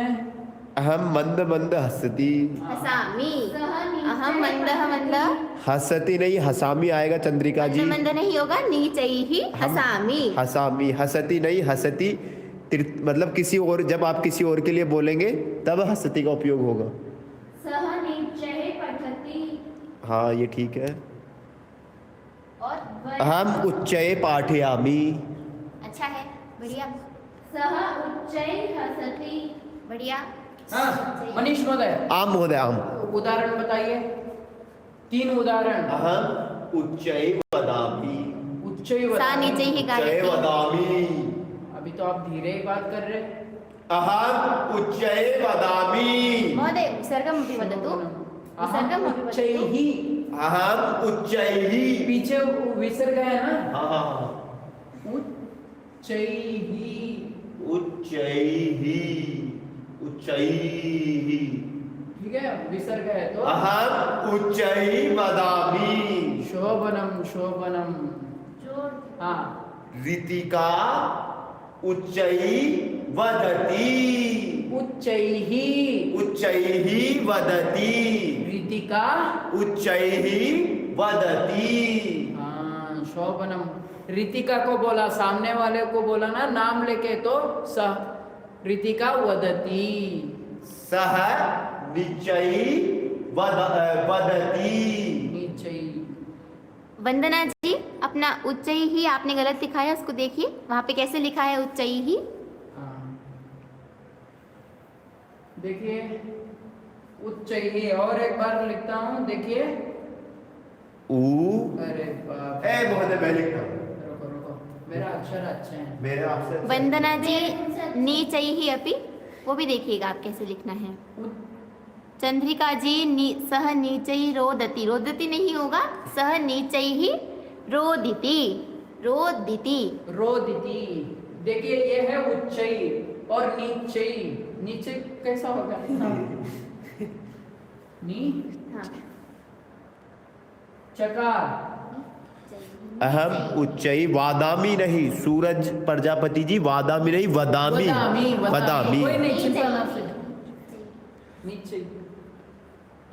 [SPEAKER 2] अहम मंद मंद हसती।
[SPEAKER 4] हसामि।
[SPEAKER 3] सः
[SPEAKER 4] अहम मंदः मंदः।
[SPEAKER 2] हसती नहीं, हसामी आएगा चंद्रिका जी।
[SPEAKER 4] मंद नहीं होगा, नीचैः हसामि।
[SPEAKER 2] हसामी, हसती नहीं, हसती मतलब किसी और, जब आप किसी और के लिए बोलेंगे तब हसती का उपयोग होगा।
[SPEAKER 3] सः नीचैः पठति।
[SPEAKER 2] हाँ, ये ठीक है।
[SPEAKER 4] और
[SPEAKER 2] अहम उच्चये पाठयामि।
[SPEAKER 4] अच्छा है, बढ़िया
[SPEAKER 3] सः उच्चैः हसति।
[SPEAKER 4] बढ़िया।
[SPEAKER 1] हाँ, मनीष महोदय
[SPEAKER 2] आम महोदय, आम।
[SPEAKER 1] उदाहरण बताइए, 3 उदाहरण।
[SPEAKER 2] अहम उच्चये वदामि।
[SPEAKER 1] उच्चई
[SPEAKER 4] सा नीचे ही गायति।
[SPEAKER 2] उच्चये वदामि।
[SPEAKER 1] अभी तो आप धीरे ही बात कर रहे।
[SPEAKER 2] अहम उच्चये वदामि।
[SPEAKER 4] महोदय विसर्गमपि वदतु। विसर्गमपि वदतु।
[SPEAKER 1] उच्चैः।
[SPEAKER 2] अहम उच्चैः।
[SPEAKER 1] पीछे विसर्ग है ना?
[SPEAKER 2] हाँ हाँ हाँ।
[SPEAKER 1] उच्चैः।
[SPEAKER 2] उच्चैः, उच्चैः।
[SPEAKER 1] ठीक है, विसर्ग है तो
[SPEAKER 2] अहम उच्चैः वदामि।
[SPEAKER 1] शोभनम शोभनम।
[SPEAKER 3] जोर।
[SPEAKER 1] हाँ,
[SPEAKER 2] ऋतिका उच्चैः वदति।
[SPEAKER 1] उच्चैः।
[SPEAKER 2] उच्चैः वदति।
[SPEAKER 1] ऋतिका।
[SPEAKER 2] उच्चैः वदति।
[SPEAKER 1] हाँ, शोभनम। ऋतिका को बोला, सामने वाले को बोला ना नाम लेके, तो सह ऋतिका वदति।
[SPEAKER 2] सह निश्चयी वदति।
[SPEAKER 1] नीचे।
[SPEAKER 4] वंदना जी, अपना उच्चैः ही आपने गलत लिखा है, उसको देखिए वहाँ पे कैसे लिखा है उच्चैः ही।
[SPEAKER 1] हाँ, देखिए उच्चैः। और एक बार लिखता हूँ, देखिए।
[SPEAKER 2] ऊ।
[SPEAKER 1] अरे बाप।
[SPEAKER 2] ए महोदय, मैं लिखता हूँ।
[SPEAKER 1] रुको रुको, मेरा अक्षर अच्छे हैं।
[SPEAKER 2] मेरे आपसे
[SPEAKER 4] वंदना जी, नीचैः अपि वो भी देखिएगा आप कैसे लिखना है। चंद्रिका जी, सह नीचैः रोदति। रोदति नहीं होगा, सह नीचैः रोदिति। रोदिति।
[SPEAKER 1] रोदिति। देखिए ये है उच्चई और नीचे। नीचे कैसा होगा? नी
[SPEAKER 4] हाँ।
[SPEAKER 1] चकार।
[SPEAKER 2] अहम उच्चई वादामी नहीं, सूरज प्रजापति जी, वादामी नहीं, वदामी।
[SPEAKER 1] वदामी।
[SPEAKER 2] वदामी।
[SPEAKER 1] कोई नहीं, चिंता ना से। नीचे।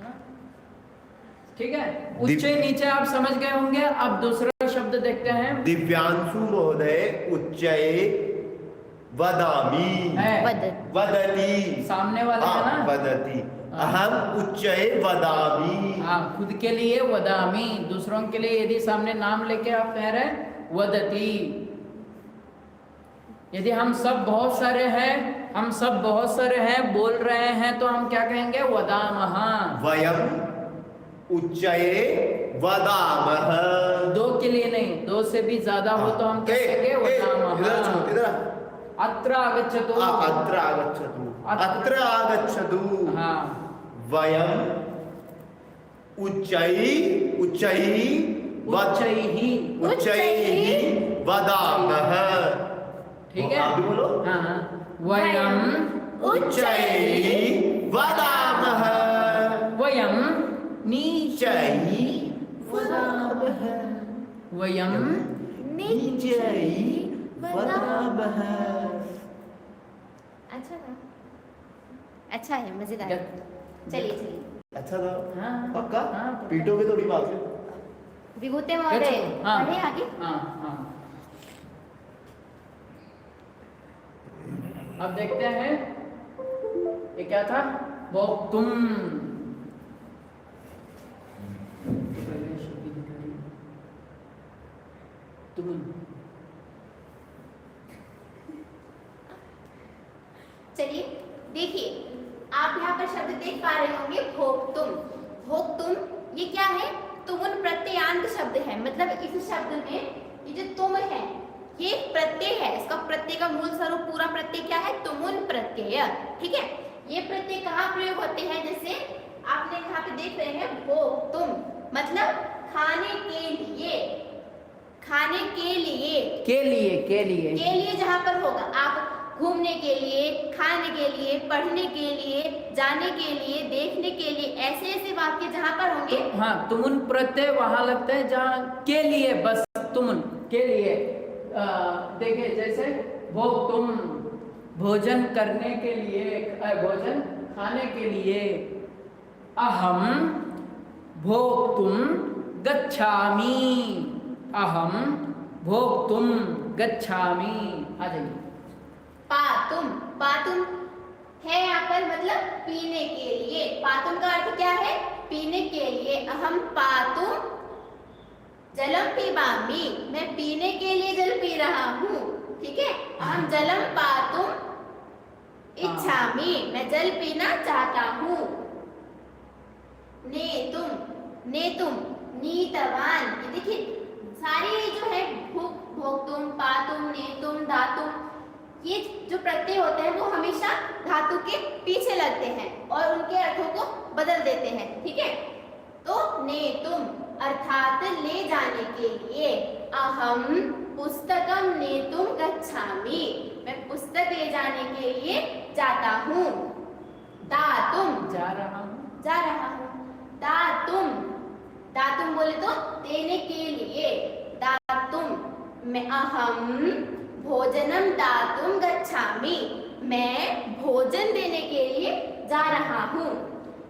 [SPEAKER 1] हाँ? ठीक है, उच्चे नीचे आप समझ गए होंगे। अब दूसरा शब्द देखते हैं।
[SPEAKER 2] दिव्यांशु महोदय उच्चये वदामी
[SPEAKER 1] है।
[SPEAKER 2] वदति।
[SPEAKER 1] सामने वाला है ना?
[SPEAKER 2] वदति। अहम उच्चये वदामी।
[SPEAKER 1] हाँ, खुद के लिए वदामी, दूसरों के लिए यदि सामने नाम लेके आप कह रहे वदति। यदि हम सब बहुत सारे हैं, बोल रहे हैं, तो हम क्या कहेंगे? वदामः।
[SPEAKER 2] वयम उच्चये वदामः।
[SPEAKER 1] 2 के लिए नहीं, 2 से भी ज्यादा हो तो हम क्या कहेंगे? वदामः।
[SPEAKER 2] इधर
[SPEAKER 1] अत्र आगच्छतु।
[SPEAKER 2] अत्र आगच्छतु। अत्र आगच्छतु।
[SPEAKER 1] हाँ,
[SPEAKER 2] वयम उच्चैः वदामः।
[SPEAKER 1] ठीक है।
[SPEAKER 2] आप भी बोलो।
[SPEAKER 1] हाँ, वयम
[SPEAKER 2] उच्चैः वदामः।
[SPEAKER 1] वयम नीचैः
[SPEAKER 2] वदामः।
[SPEAKER 1] वयम
[SPEAKER 2] नीचैः वदामः।
[SPEAKER 4] अच्छा था, अच्छा है, मजेदार। चलिए चलिए।
[SPEAKER 2] अच्छा था।
[SPEAKER 1] हाँ,
[SPEAKER 2] पक्का?
[SPEAKER 1] हाँ,
[SPEAKER 2] पीटोगे थोड़ी बात है।
[SPEAKER 4] विभूति महोदय,
[SPEAKER 1] हाँ,
[SPEAKER 4] पढ़े आगे।
[SPEAKER 1] हाँ हाँ। अब देखते हैं ये क्या था? भोक्तुम। तुम
[SPEAKER 4] चलिए देखिए, आप यहाँ पर शब्द देख पा रहे होंगे भोक्तुम। भोक्तुम ये क्या है? तुमुन प्रत्ययांत शब्द है, मतलब इस शब्द में ये जो तुम है ये प्रत्यय है। इसका प्रत्यय का मूल स्वरूप पूरा प्रत्यय क्या है? तुमुन प्रत्यय। ठीक है, ये प्रत्यय कहाँ प्रयोग होते हैं? जैसे आपने यहाँ पे देख रहे हैं भोक्तुम, मतलब खाने के लिए, खाने के लिए,
[SPEAKER 1] के लिए
[SPEAKER 4] जहाँ पर होगा, आप घूमने के लिए, खाने के लिए, पढ़ने के लिए, जाने के लिए, देखने के लिए, ऐसे ऐसे वाक्य जहाँ पर होंगे।
[SPEAKER 1] हाँ, तुमुन प्रत्यय वहां लगता है जहाँ के लिए, बस तुमुन के लिए। देखिए जैसे भोक्तुम भोजन करने के लिए, भोजन खाने के लिए। अहम भोक्तुम गच्छामि, अहम भोक्तुम गच्छामि। आ जाइए।
[SPEAKER 4] पातुम, पातुम है यहाँ पर मतलब पीने के लिए। पातुम का अर्थ क्या है? पीने के लिए। अहम पातुम जलम पिबामि, मैं पीने के लिए जल पी रहा हूँ। ठीक है, अहम जलम पातुम इच्छामि, मैं जल पीना चाहता हूँ। नेतुम, नेतुम नीतवान, ये देखिए सारी जो है भोक्तुम, पातुम, नेतुम, धातुम, ये जो प्रत्यय होते हैं वो हमेशा धातु के पीछे लगते हैं और उनके अर्थों को बदल देते हैं। ठीक है, तो नेतुम अर्थात ले जाने के लिए। अहम पुस्तकम नेतुम गच्छामि, मैं पुस्तक ले जाने के लिए जाता हूँ। दातुम
[SPEAKER 1] जा रहा हूँ,
[SPEAKER 4] जा रहा हूँ। दातुम, दातुम बोले तो देने के लिए। दातुम, मैं अहम भोजनम दातुम गच्छामि, मैं भोजन देने के लिए जा रहा हूँ।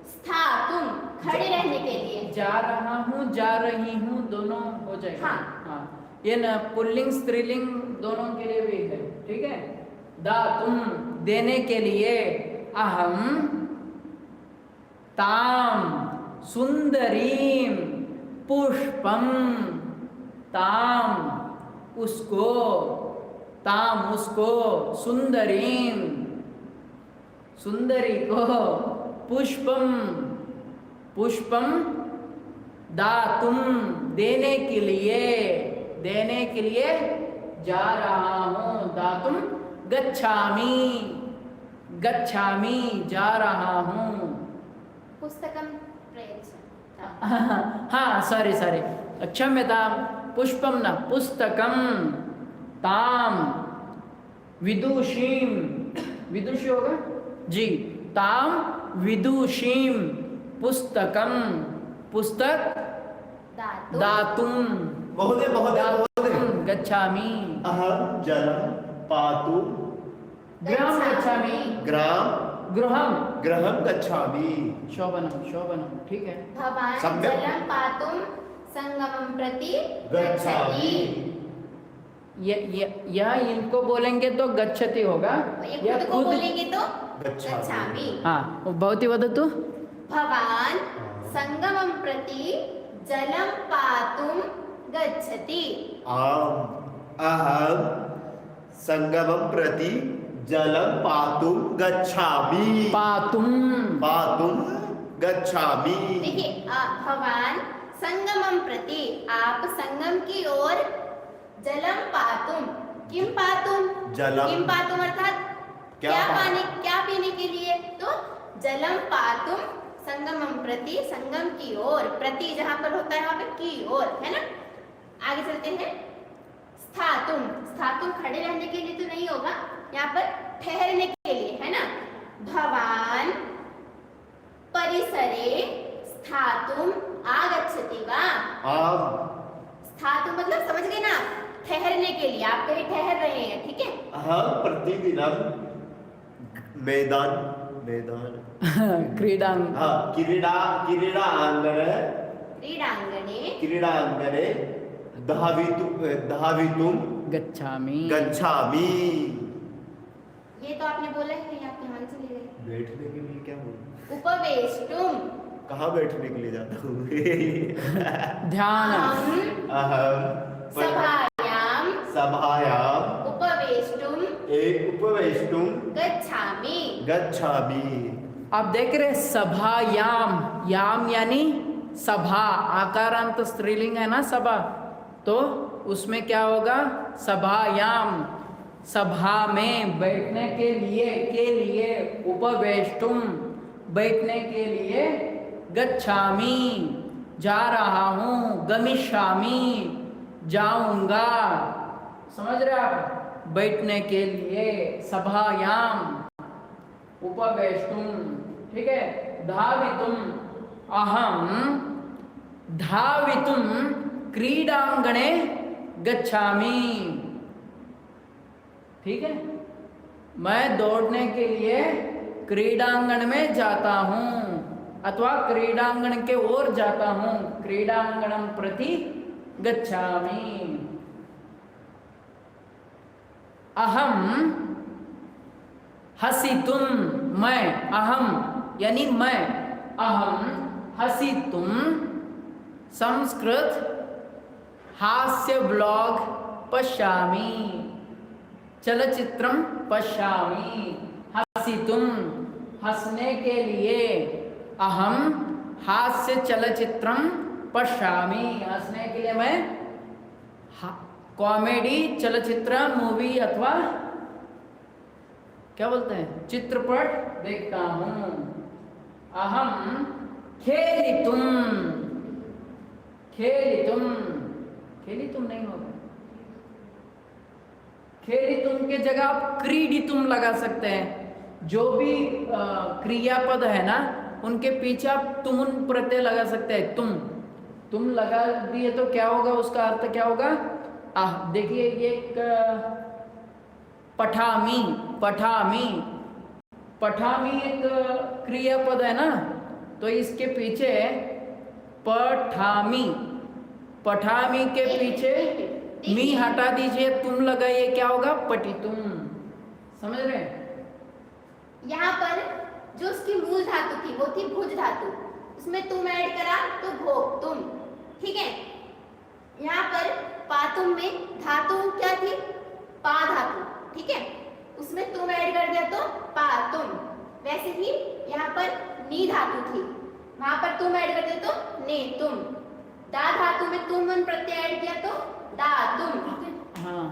[SPEAKER 4] स्थातुम खड़े रहने के लिए।
[SPEAKER 1] जा रहा हूँ, जा रही हूँ, दोनों हो जाएगा।
[SPEAKER 4] हाँ।
[SPEAKER 1] ये न पुल्लिंग स्त्रीलिंग दोनों के लिए भी है। ठीक है, दातुम देने के लिए। अहम ताम सुंदरीम पुष्पम, ताम उसको, ताम उसको, सुंदरीम सुंदरी को, पुष्पम पुष्पम दातुम देने के लिए, देने के लिए जा रहा हूँ। दातुम गच्छामि, गच्छामि जा रहा हूँ।
[SPEAKER 4] पुस्तकम प्रयच्छ।
[SPEAKER 1] हाँ सॉरी सॉरी, क्षम्यताम, पुष्पम न पुस्तकम। ताम विदुषीम, विदुषी होगा जी, ताम विदुषीम पुस्तकम, पुस्तक
[SPEAKER 4] दातुम,
[SPEAKER 1] दातुम
[SPEAKER 2] महोदय महोदय
[SPEAKER 1] दातुम गच्छामि।
[SPEAKER 2] अहम जलम पातुम
[SPEAKER 1] गृहं गच्छामि,
[SPEAKER 2] ग्राम
[SPEAKER 1] गृहं
[SPEAKER 2] ग्रहम गच्छामि।
[SPEAKER 1] शोभनम शोभनम, ठीक है।
[SPEAKER 4] भवान
[SPEAKER 2] सम्यक्।
[SPEAKER 4] जलम पातुम संगमम प्रति
[SPEAKER 2] गच्छामि।
[SPEAKER 1] यह इनको बोलेंगे तो गच्छति होगा,
[SPEAKER 4] ये
[SPEAKER 1] या
[SPEAKER 4] खुद को बोलेंगे तो
[SPEAKER 2] गच्छामि।
[SPEAKER 4] गच्छामि।
[SPEAKER 1] हाँ, भवती वदतु।
[SPEAKER 4] भवान संगमम प्रति जलम पातुम गच्छति।
[SPEAKER 2] आम अहम संगमम प्रति जलम पातुम गच्छामि।
[SPEAKER 1] पातुम,
[SPEAKER 2] पातुम गच्छामि।
[SPEAKER 4] देखिए भवान संगमम प्रति, आप संगम की ओर, जलम पातुम, किम पातुम,
[SPEAKER 2] जलम।
[SPEAKER 4] किम पातुम अर्थात
[SPEAKER 2] क्या
[SPEAKER 4] क्या
[SPEAKER 2] पा-
[SPEAKER 4] पाने, क्या पीने के लिए। तो जलम पातुम संगमम प्रति, संगम की ओर, प्रति जहाँ पर होता है वहाँ पे की ओर, है ना। आगे चलते हैं। स्थातुम, स्थातुम खड़े रहने के लिए तो नहीं होगा, यहाँ पर ठहरने के लिए, है ना। भवान परिसरे स्थातुम आगच्छति वा।
[SPEAKER 2] आम
[SPEAKER 4] स्थातुम मतलब समझ गए ना, ठहरने के लिए, आप कहीं ठहर रहे हैं। ठीक है,
[SPEAKER 2] अहम प्रतिदिनम मैदान मैदान
[SPEAKER 1] क्रीडांग,
[SPEAKER 2] हाँ क्रीडा क्रीडा आंगणे
[SPEAKER 4] क्रीडांगणे
[SPEAKER 2] क्रीडांगणे धावितुम
[SPEAKER 1] गच्छामि।
[SPEAKER 2] गच्छामि।
[SPEAKER 4] ये तो आपने बोला ही नहीं, आप यहाँ चले गए।
[SPEAKER 2] बैठने के लिए क्या बोलूं?
[SPEAKER 4] उपवेष्टुम,
[SPEAKER 2] कहाँ बैठने के लिए जाता हूँ?
[SPEAKER 1] ध्यान,
[SPEAKER 4] अहम
[SPEAKER 2] अहम
[SPEAKER 4] सभायाम
[SPEAKER 2] सभायाम
[SPEAKER 4] उपवेष्टुम
[SPEAKER 2] एक उपवेष्टुम
[SPEAKER 4] गच्छामि।
[SPEAKER 2] गच्छामि।
[SPEAKER 1] आप देख रहे सभायाम, याम यानी सभा, आकारांत स्त्रीलिंग है ना सभा, तो उसमें क्या होगा सभायाम, सभा में बैठने के लिए उपवेष्टुम, बैठने के लिए, गच्छामि जा रहा हूँ, गमिष्यामि जाऊंगा, समझ रहे आप, बैठने के लिए, सभायाम उपवेष्टुम, ठीक है। धावितुम, अहम धावितुम क्रीडांगणे गच्छामि, ठीक है, मैं दौड़ने के लिए क्रीडांगण में जाता हूँ अथवा क्रीडांगण के ओर जाता हूँ, क्रीडांगणं प्रति गच्छामि। अहम हसितुम, मैं, अहम यानी मैं, अहम हसितुम संस्कृत हास्य ब्लॉग पश्यामि, चलचित्रम पश्यामि, हसितुम हंसने के लिए, अहम हास्य चलचित्रम पश्यामि, हंसने के लिए मैं कॉमेडी चलचित्र मूवी अथवा क्या बोलते हैं चित्रपट देखता हूँ। अहम खेलितुम, खेलितुम, खेलितुम नहीं होगा, खेलितुम के जगह आप क्रीडितुम लगा सकते हैं। जो भी क्रियापद है ना उनके पीछे आप तुम प्रत्यय लगा सकते हैं। तुम लगा दिए तो क्या होगा, उसका अर्थ क्या होगा, देखिए ये एक पठामी, पठामी, पठामी एक क्रियापद है ना, तो इसके पीछे पठामी, पठामी के पीछे मी हटा दीजिए, तुम लगाइए, क्या होगा पठितुम, समझ रहे हैं।
[SPEAKER 4] यहाँ पर जो उसकी मूल धातु थी वो थी भुज धातु, उसमें तुम ऐड करा तो भोग तुम, ठीक है। यहाँ पर पातुम में धातु क्या थी, पा धातु, ठीक है, उसमें तुम ऐड कर दिया तो पातुम। वैसे ही यहाँ पर नी धातु थी, वहां पर तुम ऐड कर दिया तो ने तुम। दा धातु में तुम प्रत्यय ऐड किया तो दा तुम, ठीक है।
[SPEAKER 1] हाँ,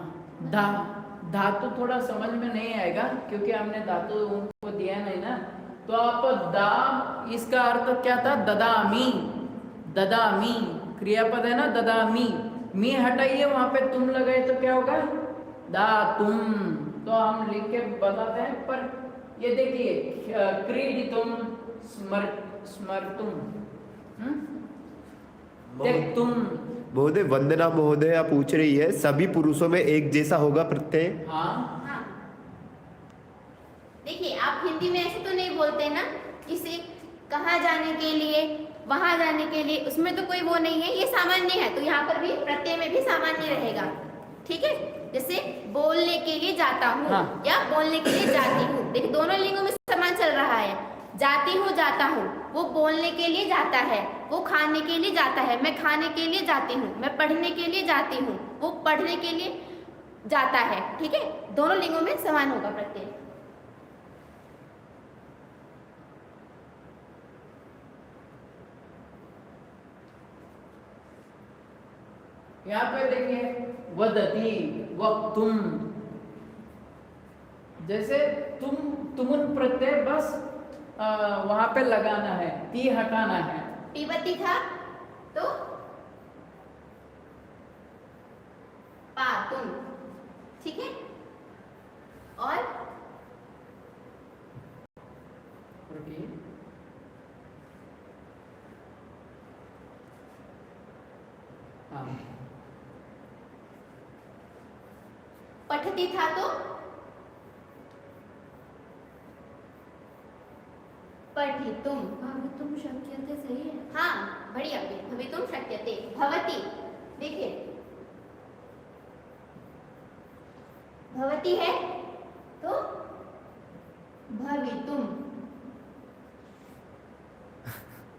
[SPEAKER 1] धातु थोड़ा समझ में नहीं आएगा क्योंकि हमने धातु उनको दिया नहीं ना, तो आप दा, इसका अर्थ क्या था, ददामी, ददामी क्रियापद है ना, ददामी, मी हटाइए, वहां पे तुम लगाए तो क्या होगा दा तुम। तो हम लिख के बताते हैं, पर ये देखिए क्रीडितुम, स्मर्तुम, तुम।
[SPEAKER 2] महोदय, वंदना महोदय पूछ रही है सभी पुरुषों में एक जैसा होगा प्रत्यय?
[SPEAKER 1] हाँ,
[SPEAKER 4] हाँ, देखिए आप हिंदी में ऐसे तो नहीं बोलते ना, किसी कहाँ जाने के लिए, वहां जाने के लिए, उसमें तो कोई वो नहीं है, ये सामान्य है, तो यहाँ पर भी प्रत्यय में भी सामान्य रहेगा, ठीक है। जैसे बोलने के लिए जाता हूँ,
[SPEAKER 1] हाँ।
[SPEAKER 4] या बोलने के लिए जाती हूँ, देखिए दोनों लिंगों में समान चल रहा है। जाती हूँ, जाता हूँ, वो बोलने के लिए जाता है, वो खाने के लिए जाता है, मैं खाने के लिए जाती हूँ, मैं पढ़ने के लिए जाती हूँ, वो पढ़ने के लिए जाता है, ठीक है। दोनों लिंगों में समान होगा प्रत्यय।
[SPEAKER 1] यहाँ पे देखिए वदती, वक्तुम, जैसे तुमुन प्रत्यय बस वहां पे लगाना है, ती हटाना है।
[SPEAKER 4] पिबती था तो पातुम, ठीक है। और पठती था तो पठितुम।
[SPEAKER 3] भवितुम शक्यते सही है।
[SPEAKER 4] हाँ, बढ़िया, भवितुम शक्यते। भवती, देखिए भवती है तो भवितुम,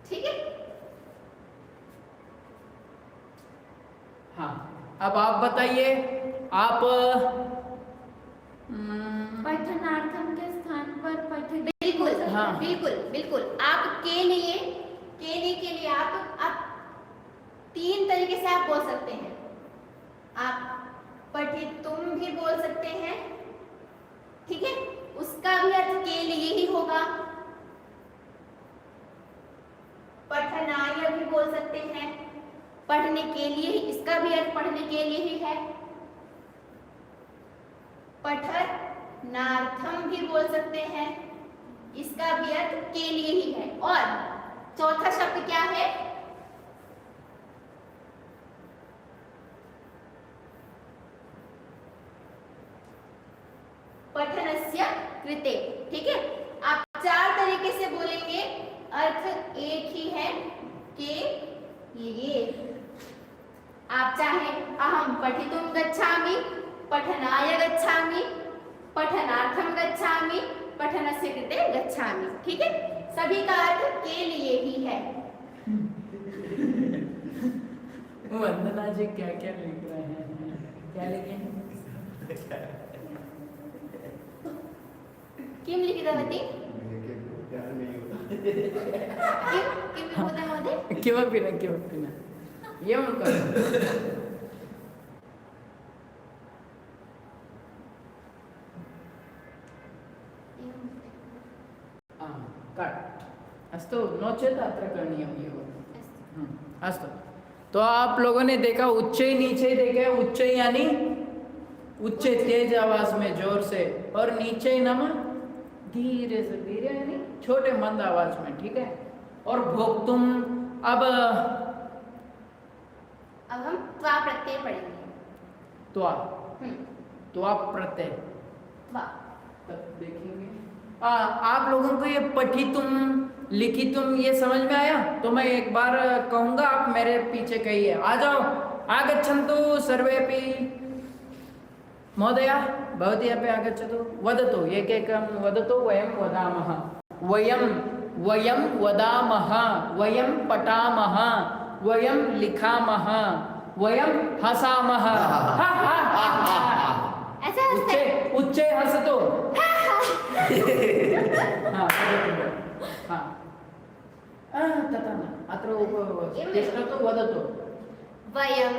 [SPEAKER 4] ठीक है।
[SPEAKER 1] हाँ, अब आप बताइए, आप
[SPEAKER 3] पठनार्थम के स्थान पर पठन
[SPEAKER 4] बिल्कुल
[SPEAKER 1] हाँ।
[SPEAKER 4] बिल्कुल बिल्कुल। आप के लिए आप 3 तरीके से आप बोल सकते हैं। आप पठितुम भी बोल सकते हैं, ठीक है, उसका भी अर्थ के लिए ही होगा। पठनाय भी बोल सकते हैं, पढ़ने के लिए ही, इसका भी अर्थ पढ़ने के लिए ही है। पठनार्थम भी बोल सकते हैं, इसका भी अर्थ के लिए ही है। और चौथा शब्द क्या है? पठनस्य कृते, ठीक है। आप 4 तरीके से बोलेंगे, अर्थ एक ही है के लिए। आप चाहे अहम पठितुम गच्छामि, पठनाय गच्छामि, पठनार्थम गच्छामि, पठनस्य कृते गच्छामि, ठीक है। सभी का अर्थ के लिए ही है।
[SPEAKER 1] वंदना जी क्या क्या लिख रहे हैं, क्या लिखे हैं?
[SPEAKER 4] किम लिखितवती? किम महोदय?
[SPEAKER 1] किमपि न एवं करो। कट अस्तु, नो चेत् अत्र करणीयम् एव। अस्तु, तो आप लोगों ने देखा उच्चे नीचे देखे, उच्चे यानी उच्चे तेज आवाज में जोर से, और नीचे नम धीरे से धीरे यानी छोटे मंद आवाज में, ठीक है। और भोक्तुम, अब
[SPEAKER 4] हम त्वा प्रत्यय पढ़ेंगे।
[SPEAKER 1] त्वा प्रत्यय
[SPEAKER 4] वाह,
[SPEAKER 1] देखेंगे। आप लोगों को ये पठितुम लिखितुम ये समझ में आया? तो मैं एक बार कहूंगा, आप मेरे पीछे कहिए, आ जाओ। आगच्छन्तु सर्वेपि। महोदय भवती अपि आगच्छतु, वदतु, एकैकं वदतु। वयं वदामः, वयं वदामः, वयं पठामः, वयं लिखामः, वयं हसामः।
[SPEAKER 4] ऐसा हंसते
[SPEAKER 1] उच्चे हसतो। तथा न अत्र तिष्ठतु, वदतु।
[SPEAKER 4] वयं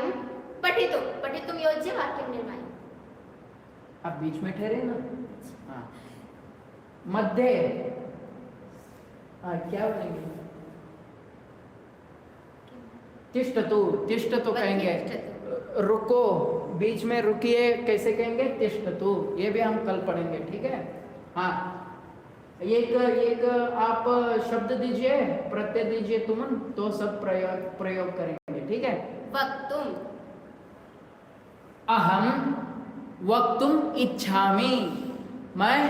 [SPEAKER 4] पठितुम योज्य वाक्यं निर्माय।
[SPEAKER 1] आप बीच में ठहरे ना। हाँ, मध्य क्या बोलेंगे? तिष्ठतु कहेंगे। रुको, बीच में रुकिए कैसे कहेंगे? तिष्ठतु। ये भी हम कल पढ़ेंगे, ठीक है। हाँ, एक आप शब्द दीजिए, प्रत्यय दीजिए तुम, तो सब प्रयोग करेंगे, ठीक है।
[SPEAKER 4] वक्तुम,
[SPEAKER 1] अहम वक्तुम इच्छामि, मैं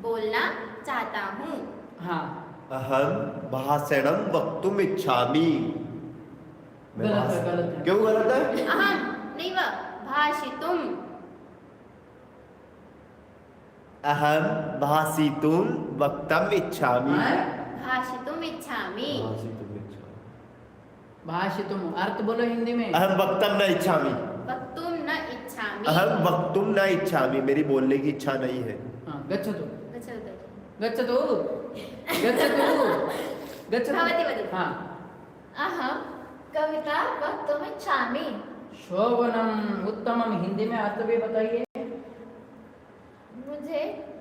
[SPEAKER 4] बोलना चाहता हूँ।
[SPEAKER 1] हाँ,
[SPEAKER 2] अहम भाषणम वक्तुम इच्छामि।
[SPEAKER 1] गलत है।
[SPEAKER 2] क्यों गलत है?
[SPEAKER 4] अहम नहीं, वह भाषितुम।
[SPEAKER 2] अहम भाषितुम वक्तुम इच्छामि।
[SPEAKER 4] भाषितुम इच्छामि।
[SPEAKER 1] भाषितुम अर्थ बोलो हिंदी में।
[SPEAKER 2] अहम वक्तुम न इच्छामि।
[SPEAKER 4] वक्तुम न इच्छामि।
[SPEAKER 2] अहम वक्तुम न इच्छामि, मेरी बोलने की इच्छा नहीं है।
[SPEAKER 1] हाँ, गच्छतु
[SPEAKER 4] गच्छतु। भवती वदतु।
[SPEAKER 1] हाँ,
[SPEAKER 3] अहम कविता वक्तुम इच्छामि।
[SPEAKER 1] शोभनम उत्तमम। हिंदी में अर्थ भी बताइए।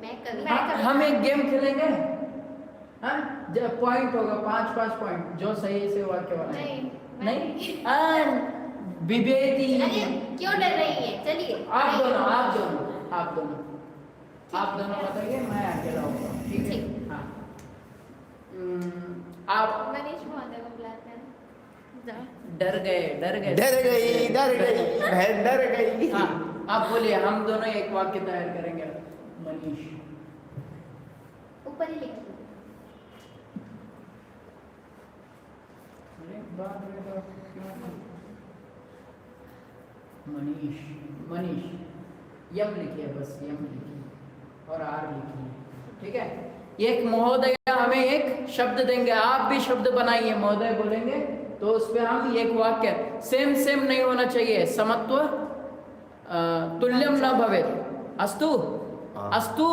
[SPEAKER 4] मैं कविता।
[SPEAKER 1] हम एक गेम खेलेंगे, हाँ, जब पॉइंट होगा 5-5 पॉइंट, जो सही से वाक्य बनाए। नहीं, विभेदी।
[SPEAKER 4] अरे क्यों डर रही है? चलिए
[SPEAKER 1] आप दोनों बताइए, मैं अकेला होगा, ठीक है। हाँ, आप
[SPEAKER 3] मनीष महोदय को बुलाते हैं।
[SPEAKER 1] डर गए।
[SPEAKER 2] बहन डर गई।
[SPEAKER 1] हाँ, आप बोलिए, हम दोनों एक वाक्य तैयार करेंगे। मनीष,
[SPEAKER 4] ऊपर ही लिखिए।
[SPEAKER 1] मनीष यम लिखिए, बस यम लिखिए और आर लिखिए, ठीक है। एक महोदय हमें एक शब्द देंगे, आप भी शब्द बनाइए। महोदय बोलेंगे तो उस पर हम एक वाक्य, सेम नहीं होना चाहिए, समत्व तुल्यम न भवेत्। अस्तु,
[SPEAKER 2] आम।
[SPEAKER 1] अस्तु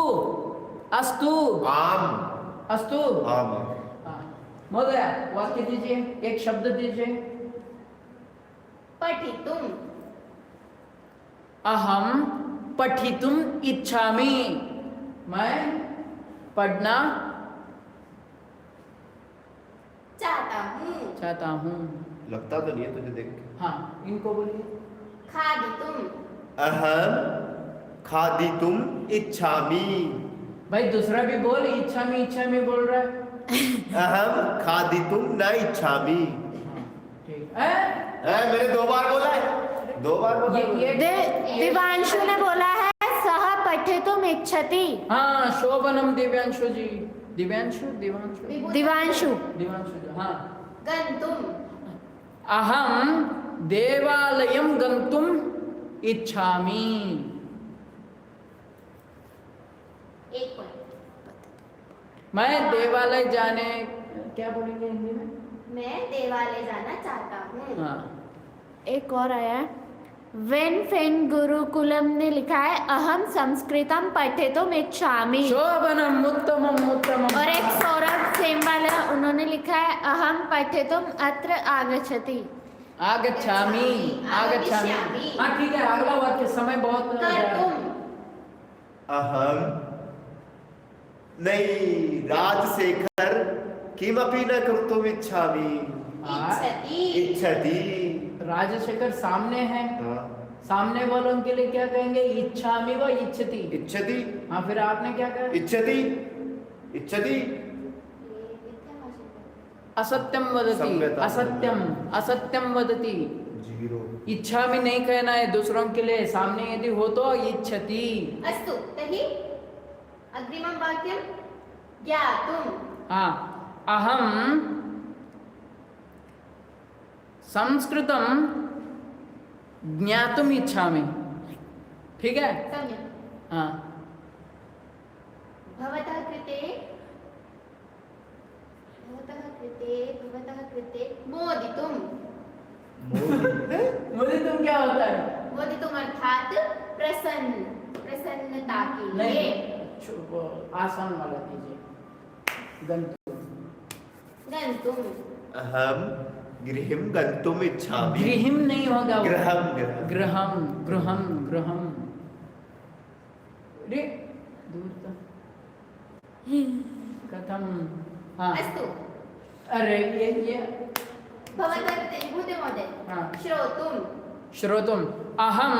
[SPEAKER 1] अस्तु
[SPEAKER 2] आम
[SPEAKER 1] अस्तु।
[SPEAKER 2] आम
[SPEAKER 1] हाँ। महोदय वाक्य दीजिए, एक शब्द दीजिए।
[SPEAKER 4] पठितुम।
[SPEAKER 1] अहम पठितुम इच्छामि। मैं पढ़ना चाहता हूँ।
[SPEAKER 2] लगता तो नहीं है तुझे देख के।
[SPEAKER 1] हाँ, इनको बोलिए।
[SPEAKER 4] खादितुम।
[SPEAKER 2] अहम खादितुम इच्छामि।
[SPEAKER 1] भाई दूसरा भी बोल, इच्छा में बोल रहा है।
[SPEAKER 2] अहम खादितुम न इच्छामि।
[SPEAKER 1] हाँ, ठीक है।
[SPEAKER 2] मैंने 2 बार बोला है, 2 बार बोला है।
[SPEAKER 1] ये
[SPEAKER 5] दिवांशु ने बोला है सह पठितुम इच्छति।
[SPEAKER 1] हाँ, शोभनम दिव्यांशु जी। दिव्यांशु दिवांशु
[SPEAKER 5] दिवांशु
[SPEAKER 1] दिवांशु जी, हाँ।
[SPEAKER 4] गंतुम।
[SPEAKER 1] अहम देवालयम गंतुम इच्छामि।
[SPEAKER 4] एक पॉइंट।
[SPEAKER 1] मैं देवालय जाने, क्या बोलेंगे हिंदी में?
[SPEAKER 4] मैं देवालय जाना चाहता हूँ।
[SPEAKER 1] हाँ।
[SPEAKER 5] एक और आया है, वेन फेन गुरुकुलम ने लिखा है अहम संस्कृतम पठितुम इच्छामि।
[SPEAKER 1] शोभनम उत्तमम उत्तमम।
[SPEAKER 5] और एक सौरभ सेम वाला उन्होंने लिखा है अहम पठितुम अत्र आगच्छति।
[SPEAKER 1] आगच्छामि आगच्छामि। हाँ ठीक है, अगला वाक्य, समय बहुत
[SPEAKER 4] कर्तुम।
[SPEAKER 2] अहम नहीं राजशेखर किमपि न कर्तुम इच्छामि।
[SPEAKER 4] इच्छति।
[SPEAKER 2] इच्छति।
[SPEAKER 1] राजशेखर सामने है,
[SPEAKER 2] हाँ।
[SPEAKER 1] सामने वालों के लिए क्या कहेंगे? इच्छामि व इच्छति।
[SPEAKER 2] इच्छति।
[SPEAKER 1] हाँ, फिर आपने क्या कहा?
[SPEAKER 2] इच्छति इच्छति।
[SPEAKER 1] असत्यम वदति।
[SPEAKER 2] सम्यता।
[SPEAKER 1] असत्यम असत्यम वदति।
[SPEAKER 2] 0।
[SPEAKER 1] इच्छा में नहीं कहना है दूसरों के लिए, सामने यदि हो तो इच्छति।
[SPEAKER 4] अस्तु तर्हि अग्रिमं वाक्यं ज्ञातुम्।
[SPEAKER 1] हाँ, अहम संस्कृतम ज्ञातुम इच्छामि। ठीक है?
[SPEAKER 4] सम्यक्।
[SPEAKER 1] हाँ।
[SPEAKER 4] भवतः कृते मोदितुम्।
[SPEAKER 1] मुझे तुम क्या होता है?
[SPEAKER 4] मोदितुम् अर्थात प्रसन्नता के लिए।
[SPEAKER 1] वो आसान वाला दीजिए। गंतुम।
[SPEAKER 4] गंतुम्।
[SPEAKER 2] अहम गृहं गंतुम इच्छामि।
[SPEAKER 1] गृहम नहीं होगा वो।
[SPEAKER 2] गृहं
[SPEAKER 1] गृहम गृहम गृहम। रे दूर तक कथम। हाँ।
[SPEAKER 4] अस्तु
[SPEAKER 1] अरे ये
[SPEAKER 4] भवतः कृते विभूते महोदय
[SPEAKER 1] हाँ।
[SPEAKER 4] श्रोतुम्।
[SPEAKER 1] श्रोतुम अहम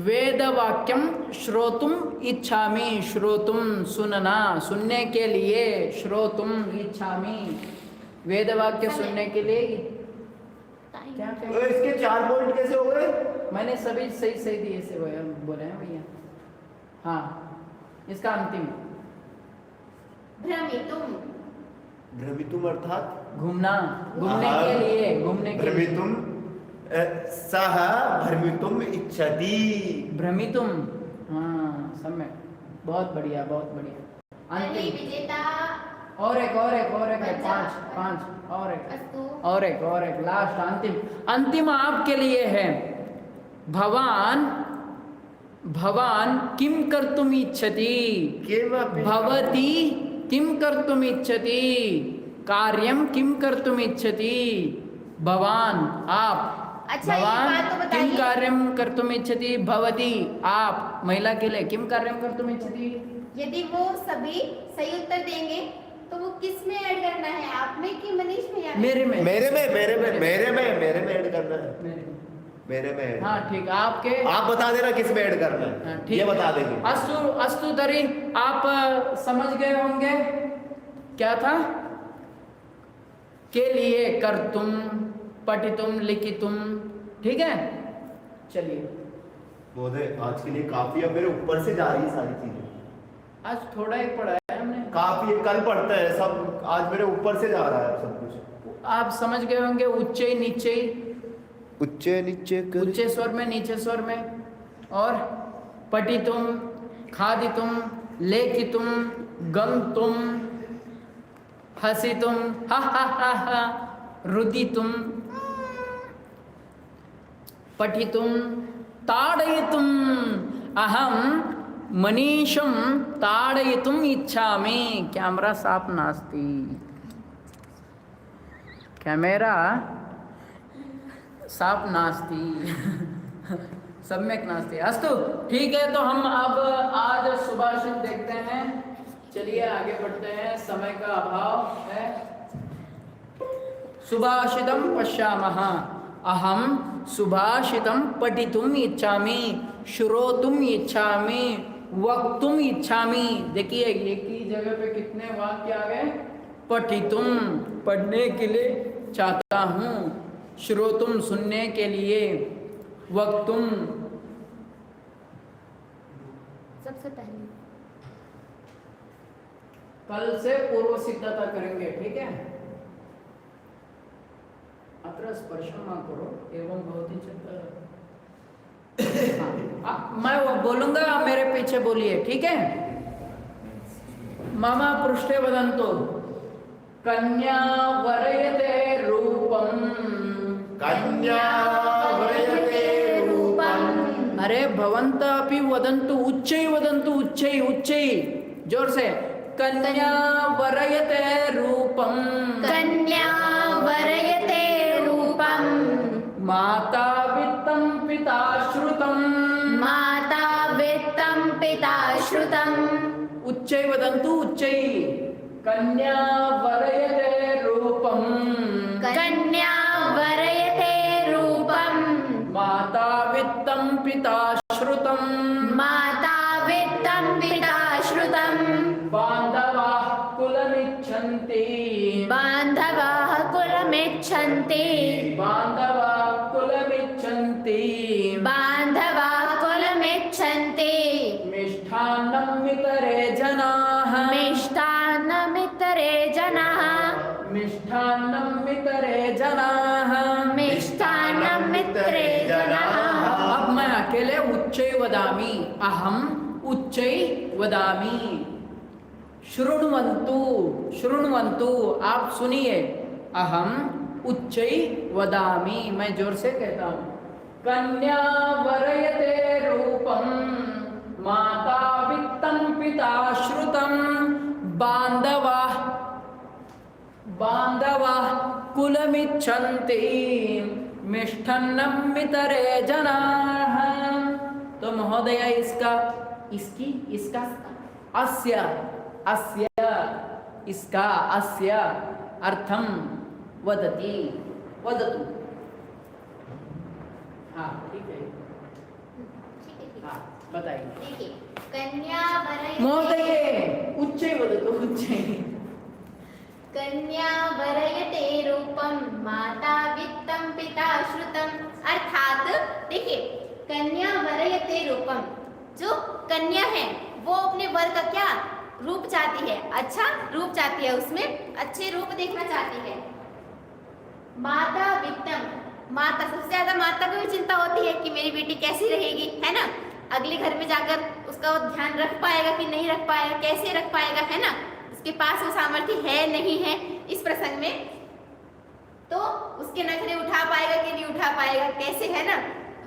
[SPEAKER 1] वेदवाक्यम श्रोतुम इच्छामि। श्रोतुम सुनना, सुनने के लिए। श्रोतुम इच्छामि, वेदवाक्य सुनने के लिए। क्या
[SPEAKER 2] तो
[SPEAKER 1] कहें?
[SPEAKER 2] इसके 4 पॉइंट कैसे हो गए?
[SPEAKER 1] मैंने सभी सही सही दिए से बोले हैं भैया। हाँ, इसका अंतिम
[SPEAKER 4] भ्रमितुम्।
[SPEAKER 2] भ्रमितुम अर्थात
[SPEAKER 1] घूमना, घूमने के लिए, घूमने के लिए।
[SPEAKER 2] भ्रमितुम सह भ्रमितुम इच्छति।
[SPEAKER 1] भ्रमितुम। हाँ, सम्यक, बहुत बढ़िया बहुत बढ़िया।
[SPEAKER 4] तर्हि
[SPEAKER 1] अंतिम
[SPEAKER 4] विजेता।
[SPEAKER 1] और एक है, पांच और एक
[SPEAKER 4] अस्तु
[SPEAKER 1] और एक लास्ट अंतिम आपके लिए है। भवान किम कर्तुम इच्छति?
[SPEAKER 2] किमपि
[SPEAKER 1] भवती किम कर्तुम इच्छति? कार्यम किम कर्तुम इच्छति? भवान आप।
[SPEAKER 4] अच्छा, ये बात तो बताइए।
[SPEAKER 1] किम कार्यम कर्तुम इच्छति? भवती आप, महिला के लिए किम कार्यम कर्तुम इच्छति?
[SPEAKER 4] यदि वो सभी सही उत्तर देंगे तो वो किस में ऐड करना है, आप में कि मनीष में या
[SPEAKER 1] मेरे में
[SPEAKER 2] ऐड करना है। मेरे में।
[SPEAKER 1] हाँ ठीक, आपके
[SPEAKER 2] आप बता देना किस में ऐड करना है।
[SPEAKER 1] हाँ, ठीक
[SPEAKER 2] ये
[SPEAKER 1] है।
[SPEAKER 2] बता देंगे।
[SPEAKER 1] अस्तु तरी आप समझ गए होंगे क्या था? के लिए, कर्तुम, पठितुम, लिखितुम। ठीक है, चलिए।
[SPEAKER 2] महोदय आज के लिए काफी, अब मेरे ऊपर से जा रही है सारी चीजें।
[SPEAKER 1] आज थोड़ा ही पढ़ा है हमने।
[SPEAKER 2] काफी है, कल पढ़ते हैं सब, आज मेरे ऊपर से जा रहा है सब कुछ।
[SPEAKER 1] आप समझ गए होंगे, उच्चे नीचे,
[SPEAKER 2] उच्चे नीचे कर।
[SPEAKER 1] उच्चे स्वर में, नीचे स्वर में। और पठितुम, खादितुम, लेखितुम, गंतुम, हसितुम, हा हा हा हा, रुदितुम, पठितुम, ताडयितुम् अहम मनीषं ताडयितुम् इच्छामि। कैमरा साफ नास्ति, कैमेरा साफ नास्ति सम्यक नास्ति। अस्तु ठीक है, तो हम अब आज सुभाषित देखते हैं। चलिए आगे बढ़ते हैं, समय का अभाव है। सुभाषितम पश्यामः। अहम सुभाषितम पठितुम इच्छामि, श्रोतुम इच्छामि, वक्तुम इच्छामि। देखिए एक ही जगह पे कितने वाक्य आ गए। पठितुम पढ़ने के लिए चाहता हूँ, श्रोतुम सुनने के लिए, वक्तुम
[SPEAKER 5] सबसे पहले
[SPEAKER 1] कल से पूर्व सिद्धता करेंगे, ठीक है। अत्र स्पर्शं मा करो एवं भवति चेत् मैं वो बोलूंगा, मेरे पीछे बोलिए, ठीक है। मम पृष्ठे वदन्तु। कन्या वरयते रूपम,
[SPEAKER 2] कन्या वरयते रूपम।
[SPEAKER 1] अरे भवन्तः अपि वदन्तु, उच्चै वदन्तु, उच्चै उच्चै जोर से। कन्या वरयते रूपम,
[SPEAKER 5] कन्या वरयते रूपम।
[SPEAKER 1] माता वित्तं पिता श्रुतं,
[SPEAKER 5] माता वित्तं पिता श्रुतं।
[SPEAKER 1] उच्चै वदन्तु, उच्चै। कन्या वरयते रूपम,
[SPEAKER 5] कन्या वरयते रूपम।
[SPEAKER 1] माता वित्तं पिता श्रुतं,
[SPEAKER 5] माता वित्तं पिता श्रुतं।
[SPEAKER 1] बान्धवाः कुलमिच्छन्ति,
[SPEAKER 5] बान्धवाः कुलमिच्छन्ति,
[SPEAKER 1] बान्धवाः कुलमिच्छन्ति।
[SPEAKER 5] बान्धवाः कुलमिच्छन्ति।
[SPEAKER 1] मिष्ठान्नं वितरे जनाः,
[SPEAKER 5] मिष्टान्नमितरे जनाः,
[SPEAKER 1] मिष्ठान्नं वितरे जनाः,
[SPEAKER 5] मिष्टान्नमितरे जनाः।
[SPEAKER 1] अब मैं अकेले उच्चै वदामि, अहम उच्चै वदामि। शृण्वन्तु, शृण्वन्तु, आप सुनिए। अहम उच्चै वदामि, मैं जोर से कहता हूँ। कन्या वरयते रूपम, माता वित्तं पिता श्रुतं। बान्धवाः बान्धवाः कुलमिच्छन्ति, मिष्ठान्नं वितरे जनाः। तो महोदय इसका, इसकी, इसका, अस्य, अस्य, इसका, अस्य अर्थम वदति, वदतु। हाँ ठीक है, हाँ बताइए।
[SPEAKER 4] देखिए, कन्या वरयते,
[SPEAKER 1] महोदय उच्चै वदतु, उच्चै।
[SPEAKER 4] कन्या वरयते रूपम, माता वित्तं पिता श्रुतम। अर्थात देखिए, कन्या वरयते रूपम, जो कन्या है वो अपने वर का क्या रूप चाहती है, अच्छा रूप चाहती है, उसमें अच्छे रूप देखना चाहती है। माता वित्तम, माता, सबसे ज्यादा माता को भी चिंता होती है कि मेरी बेटी कैसी रहेगी, है ना। अगले घर में जाकर उसका वो ध्यान रख पाएगा कि नहीं रख पाएगा, कैसे रख पाएगा, है ना। उसके पास वो सामर्थ्य है नहीं है इस प्रसंग में, तो उसके नखरे उठा पाएगा कि नहीं उठा पाएगा, कैसे, है ना।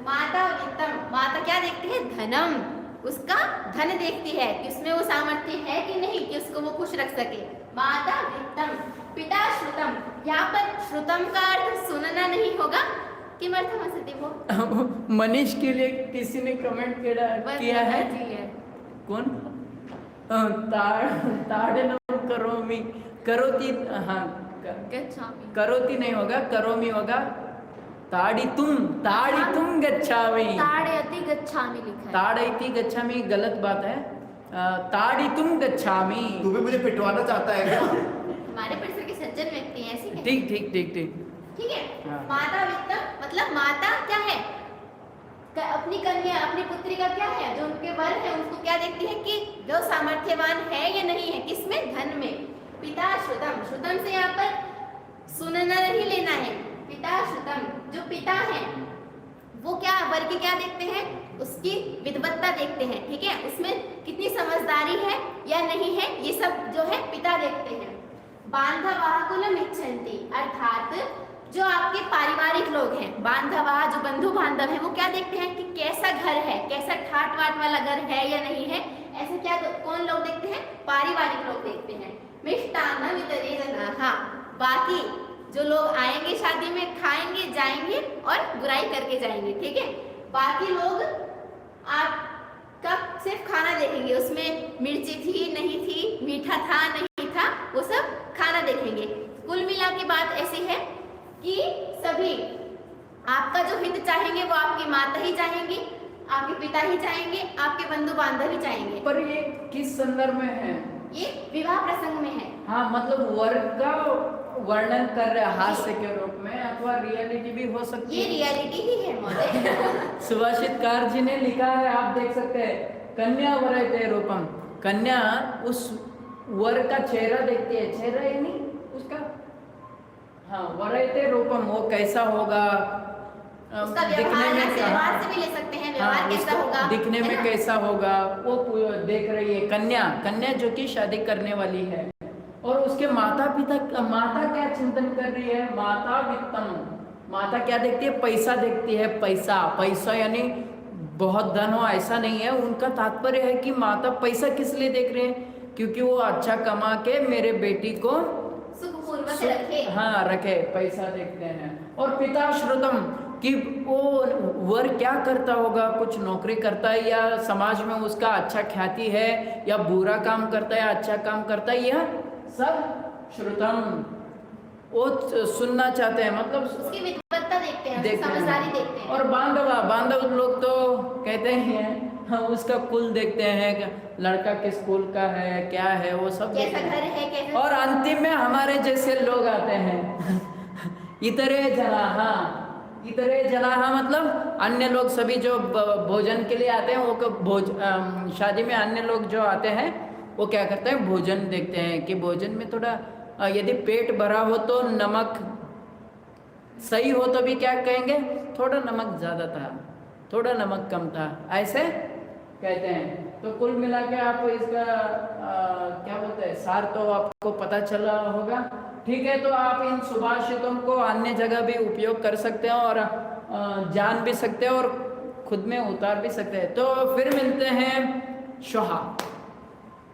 [SPEAKER 4] माता वित्तम, माता क्या देखती है, धनम, उसका धन देखती है कि उसमें वो सामर्थ्य है कि नहीं कि उसको वो खुश रख सके। माता वित्तम पिता श्रुतम, यहाँ पर श्रुतम का अर्थ सुनना नहीं होगा। किमर्थम असति वो
[SPEAKER 1] मनीष के लिए किसी ने कमेंट किया है। कौन? ताड़नम करोमि, करोति, हाँ
[SPEAKER 5] गच्छामि,
[SPEAKER 1] करोति नहीं होगा, करोमि होगा। ताड़ितुम, ताड़ितुम गच्छामि,
[SPEAKER 5] ताड़यति गच्छामि लिखा है।
[SPEAKER 1] ताड़यति गच्छामि गलत बात है। ताड़ितुम गच्छामि।
[SPEAKER 2] तू भी मुझे पिटवाना चाहता है क्या?
[SPEAKER 4] हमारे परिसर के सज्जन व्यक्ति हैं ऐसे।
[SPEAKER 1] ठीक ठीक ठीक ठीक
[SPEAKER 4] ठीक है।
[SPEAKER 1] हाँ।
[SPEAKER 4] माता वित्तम मतलब माता क्या है, अपनी कन्या, अपनी पुत्री का क्या है, जो उनके वर है उसको क्या देखती है कि जो सामर्थ्यवान है या नहीं है, किसमें, धन में। पिता श्रुतम, श्रुतम से यहाँ पर सुनना नहीं लेना है। पिता श्रुतम, जो पिता है वो क्या वर के क्या देखते हैं, उसकी विद्वत्ता देखते हैं, ठीक है, उसमें कितनी समझदारी है या नहीं है, ये सब जो है पिता देखते हैं। बांधवाः कुलमिच्छन्ति, अर्थात जो आपके पारिवारिक लोग हैं, बांधवा जो बंधु बांधव हैं, वो क्या देखते हैं कि कैसा घर है, कैसा ठाट वाट वाला घर है या नहीं है, ऐसा क्या कौन लोग देखते हैं? पारिवारिक लोग देखते हैं। मिष्टान्न वितरे जनाः, बाकी जो लोग आएंगे शादी में खाएंगे जाएंगे और बुराई करके जाएंगे, ठीक है। बाकी लोग आपका सिर्फ खाना देखेंगे, उसमें मिर्ची थी नहीं थी, मीठा था नहीं था, वो सब खाना देखेंगे। कुल मिला के बात ऐसी है कि सभी आपका जो हित चाहेंगे वो आपकी माता ही चाहेंगी, आपके पिता ही चाहेंगे, आपके बंधु बांधव ही चाहेंगे।
[SPEAKER 1] पर ये किस संदर्भ में है?
[SPEAKER 4] ये विवाह प्रसंग में है।
[SPEAKER 1] हाँ, मतलब वर्ग का वर्णन कर रहे हैं हास्य के रूप में, अथवा रियलिटी भी हो सकती
[SPEAKER 4] ये
[SPEAKER 1] है।
[SPEAKER 4] रियलिटी ही है महोदय।
[SPEAKER 1] सुभाषितकार जी ने लिखा है, आप देख सकते हैं, कन्या वरयते रूपम। कन्या उस वर का चेहरा देखती है, चेहरा ही नहीं उसका, हाँ, वरयते रूपम, वो कैसा होगा,
[SPEAKER 4] उसका
[SPEAKER 1] दिखने
[SPEAKER 4] व्यवहार,
[SPEAKER 1] में,
[SPEAKER 4] व्यवहार से भी ले सकते हैं, व्यवहार कैसा
[SPEAKER 1] उसको
[SPEAKER 4] होगा,
[SPEAKER 1] दिखने
[SPEAKER 4] है
[SPEAKER 1] में
[SPEAKER 4] ना?
[SPEAKER 1] कैसा होगा, वो देख रही है कन्या। कन्या जो कि शादी करने वाली है, और उसके माता पिता, माता क्या चिंतन कर रही है? माता वित्तम, माता क्या देखती है? पैसा देखती है। पैसा, पैसा यानी बहुत धन हो ऐसा नहीं है, उनका तात्पर्य है कि माता पैसा किस लिए देख रहे हैं? क्योंकि वो अच्छा कमा के मेरे बेटी को
[SPEAKER 4] सुखपूर्वक से रखे।
[SPEAKER 1] हाँ रखे, पैसा देखते हैं। और पिता श्रुतम, कि वो वर क्या करता होगा, कुछ नौकरी करता है या समाज में उसका अच्छा ख्याति है, या बुरा काम करता है, अच्छा काम करता है, यह सब श्रुतम, वो सुनना चाहते हैं, मतलब
[SPEAKER 4] उसकी विद्वत्ता देखते हैं, उसकी
[SPEAKER 1] देखते हैं।
[SPEAKER 4] समझदारी देखते हैं।
[SPEAKER 1] और बांधवा, बांधव लोग तो कहते हैं, हाँ, उसका कुल देखते हैं कि लड़का किस कुल का है, क्या है, वो सब
[SPEAKER 4] कैसा
[SPEAKER 1] देखते हैं।
[SPEAKER 4] घर है, कैसा,
[SPEAKER 1] और अंतिम में हमारे जैसे लोग आते हैं। इतरे जनाहा, इतरे जनाहा मतलब अन्य लोग, सभी जो भोजन के लिए आते हैं, वो शादी में अन्य लोग जो आते हैं वो क्या करते हैं? भोजन देखते हैं कि भोजन में थोड़ा यदि पेट भरा हो तो नमक सही हो तो भी क्या कहेंगे? थोड़ा नमक ज़्यादा था, थोड़ा नमक कम था, ऐसे कहते हैं। तो कुल मिला के आप इसका क्या बोलते हैं, सार तो आपको पता चला होगा, ठीक है। तो आप इन सुभाषितों को अन्य जगह भी उपयोग कर सकते हैं और जान भी सकते हैं और खुद में उतार भी सकते हैं। तो फिर मिलते हैं श्वः,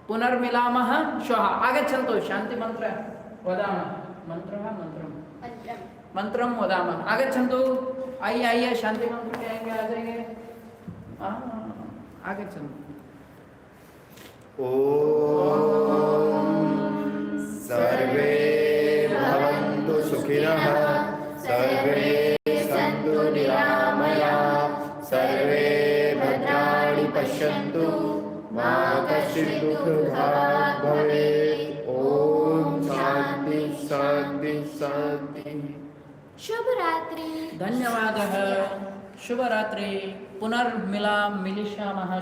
[SPEAKER 1] पुनर्मिलामः श्वः। आगच्छन्तु, शांति मंत्र वदामः, मंत्रः मंत्रम् मंत्रम वदामः। आगच्छन्तु, आइए आइए, शांति मंत्र कहेंगे, आ जाएंगे, आगच्छन्तु।
[SPEAKER 2] सर्वे भवन्तु सुखिनः, सर्वे सन्तु निरामयाः, सर्वे भद्राणि पश्यन्तु, मा कश्चित् दुःखभाग् भवेत्। ओम शांति शांति शांति।
[SPEAKER 5] शुभ रात्रि।
[SPEAKER 1] धन्यवादः। शुभ रात्रि। पुनर्मिलामः, मिलिष्यामः।